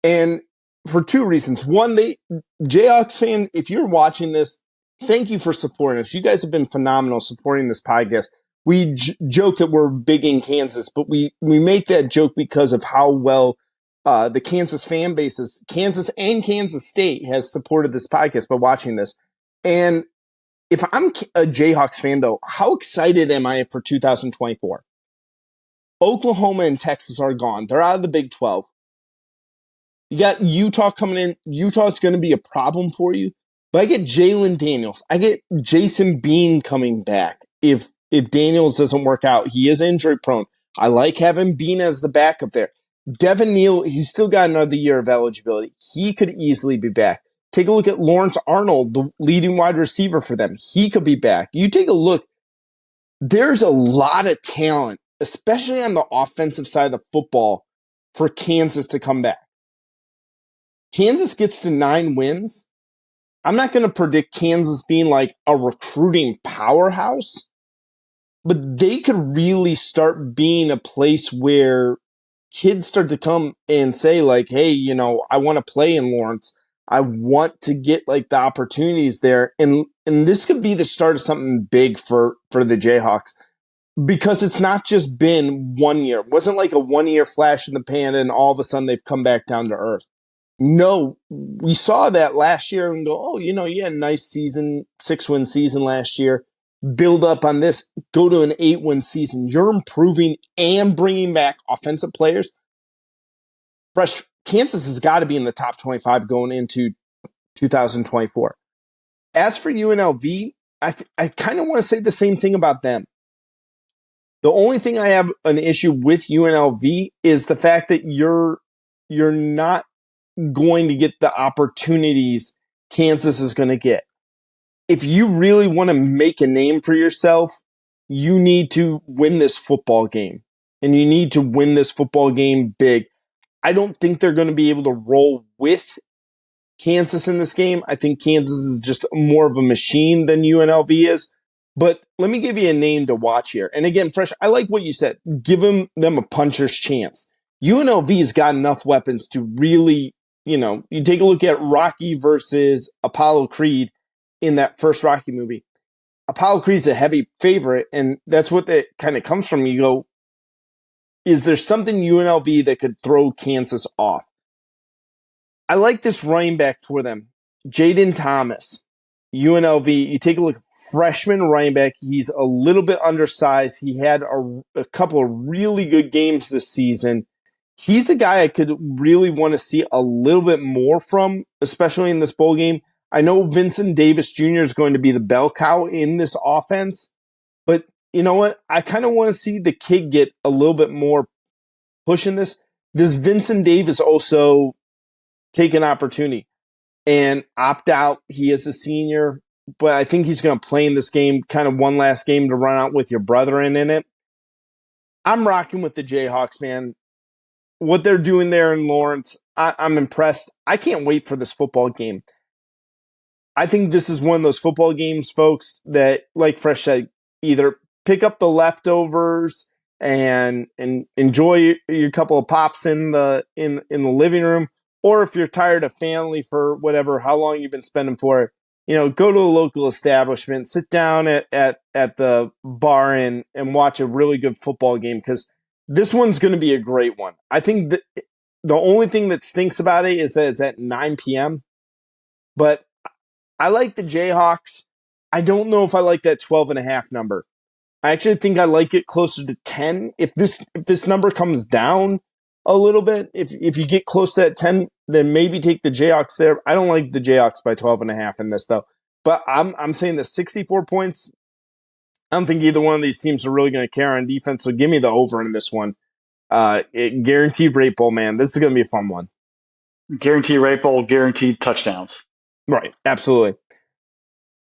and for 2 reasons. One, Jayhawks fan, if you're watching this, thank you for supporting us. You guys have been phenomenal supporting this podcast. We joke that we're big in Kansas, but we make that joke because of how well the Kansas fan bases, Kansas and Kansas State, has supported this podcast by watching this. And if I'm a Jayhawks fan, though, how excited am I for 2024? Oklahoma and Texas are gone. They're out of the Big 12. You got Utah coming in. Utah's going to be a problem for you. But I get Jalen Daniels. I get Jason Bean coming back if Daniels doesn't work out. He is injury prone. I like having Bean as the backup there. Devin Neal, he's still got another year of eligibility. He could easily be back. Take a look at Lawrence Arnold, the leading wide receiver for them. He could be back. You take a look. There's a lot of talent, especially on the offensive side of the football, for Kansas to come back. Kansas gets to 9 wins. I'm not going to predict Kansas being like a recruiting powerhouse, but they could really start being a place where kids start to come and say like, hey, I want to play in Lawrence. I want to get like the opportunities there. And this could be the start of something big for the Jayhawks, because it's not just been 1 year. It wasn't like a 1 year flash in the pan and all of a sudden they've come back down to earth. No, we saw that last year and go, oh, you had a nice season, 6-win season last year. Build up on this, go to an 8-win season. You're improving and bringing back offensive players. Fresh Kansas has got to be in the top 25 going into 2024. As for UNLV, I kind of want to say the same thing about them. The only thing I have an issue with UNLV is the fact that you're not going to get the opportunities Kansas is going to get. If you really want to make a name for yourself, you need to win this football game. And you need to win this football game big. I don't think they're going to be able to roll with Kansas in this game. I think Kansas is just more of a machine than UNLV is. But let me give you a name to watch here. And again, Fresh, I like what you said. Give them a puncher's chance. UNLV's got enough weapons to really, you take a look at Rocky versus Apollo Creed in that first Rocky movie. Apollo Creed's a heavy favorite, and that's what that kind of comes from. You go, is there something UNLV that could throw Kansas off? I like this running back for them, Jaden Thomas, UNLV. You take a look, freshman running back. He's a little bit undersized. He had a couple of really good games this season. He's a guy I could really want to see a little bit more from, especially in this bowl game. I know Vincent Davis Jr. is going to be the bell cow in this offense, but you know what? I kind of want to see the kid get a little bit more push in this. Does Vincent Davis also take an opportunity and opt out? He is a senior, but I think he's going to play in this game, kind of one last game to run out with your brethren in it. I'm rocking with the Jayhawks, man. What they're doing there in Lawrence, I'm impressed. I can't wait for this football game. I think this is one of those football games, folks, that, like Fresh said, either pick up the leftovers and enjoy your couple of pops in the living room, or if you're tired of family for whatever, how long you've been spending for it, go to a local establishment, sit down at the bar and watch a really good football game, because this one's going to be a great one. I think that the only thing that stinks about it is that it's at 9 p.m., but I like the Jayhawks. I don't know if I like that 12.5 number. I actually think I like it closer to 10. If this number comes down a little bit, if you get close to that 10, then maybe take the Jayhawks there. I don't like the Jayhawks by 12.5 in this, though. But I'm saying the 64 points, I don't think either one of these teams are really going to care on defense, so give me the over in this one. Guaranteed rate bowl, man. This is going to be a fun one. Guaranteed rate bowl, guaranteed touchdowns. Right, absolutely.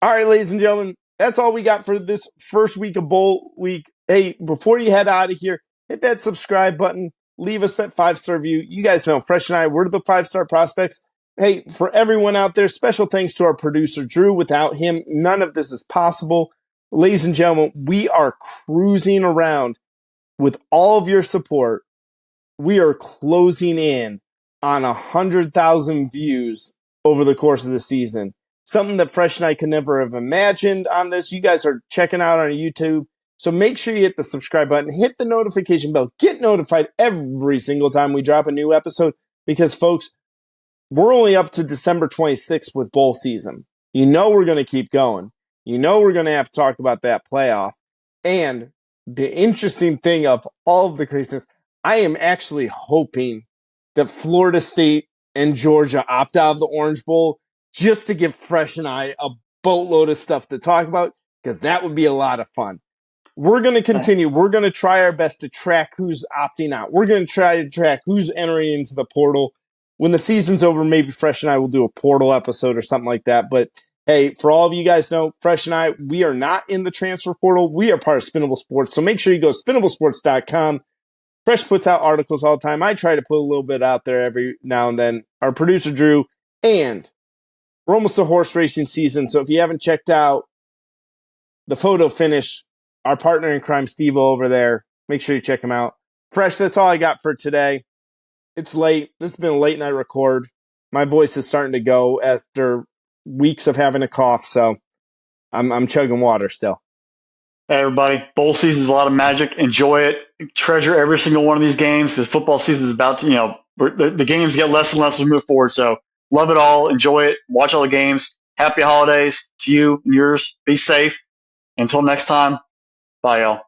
All right, ladies and gentlemen, that's all we got for this first week of bowl week. Hey, before you head out of here, hit that subscribe button. Leave us that 5-star review. You guys know, Fresh and I, we're the 5-star prospects. Hey, for everyone out there, special thanks to our producer, Drew. Without him, none of this is possible. Ladies and gentlemen, we are cruising around with all of your support. We are closing in on 100,000 views over the course of the season. Something that Fresh and I could never have imagined on this. You guys are checking out on YouTube. So make sure you hit the subscribe button, hit the notification bell, get notified every single time we drop a new episode, because, folks, we're only up to December 26th with bowl season. You know we're going to keep going. You know we're going to have to talk about that playoff. And the interesting thing of all of the craziness, I am actually hoping that Florida State and Georgia opt out of the Orange Bowl, just to give Fresh and I a boatload of stuff to talk about, because that would be a lot of fun. We're going to continue. We're going to try our best to track who's opting out. We're going to try to track who's entering into the portal. When the season's over, maybe Fresh and I will do a portal episode or something like that. But hey, for all of you guys know, Fresh and I, we are not in the transfer portal. We are part of Spinnable Sports. So make sure you go to spinnablesports.com. Fresh puts out articles all the time. I try to put a little bit out there every now and then. Our producer, Drew, and we're almost to horse racing season. So if you haven't checked out the photo finish, our partner in crime, Steve over there, make sure you check him out. Fresh, that's all I got for today. It's late. This has been a late night record. My voice is starting to go after weeks of having a cough, so I'm chugging water still. Hey, everybody. Bowl season is a lot of magic. Enjoy it. Treasure every single one of these games because football season is about to, the games get less and less as we move forward. So love it all. Enjoy it. Watch all the games. Happy holidays to you and yours. Be safe. Until next time, bye, y'all.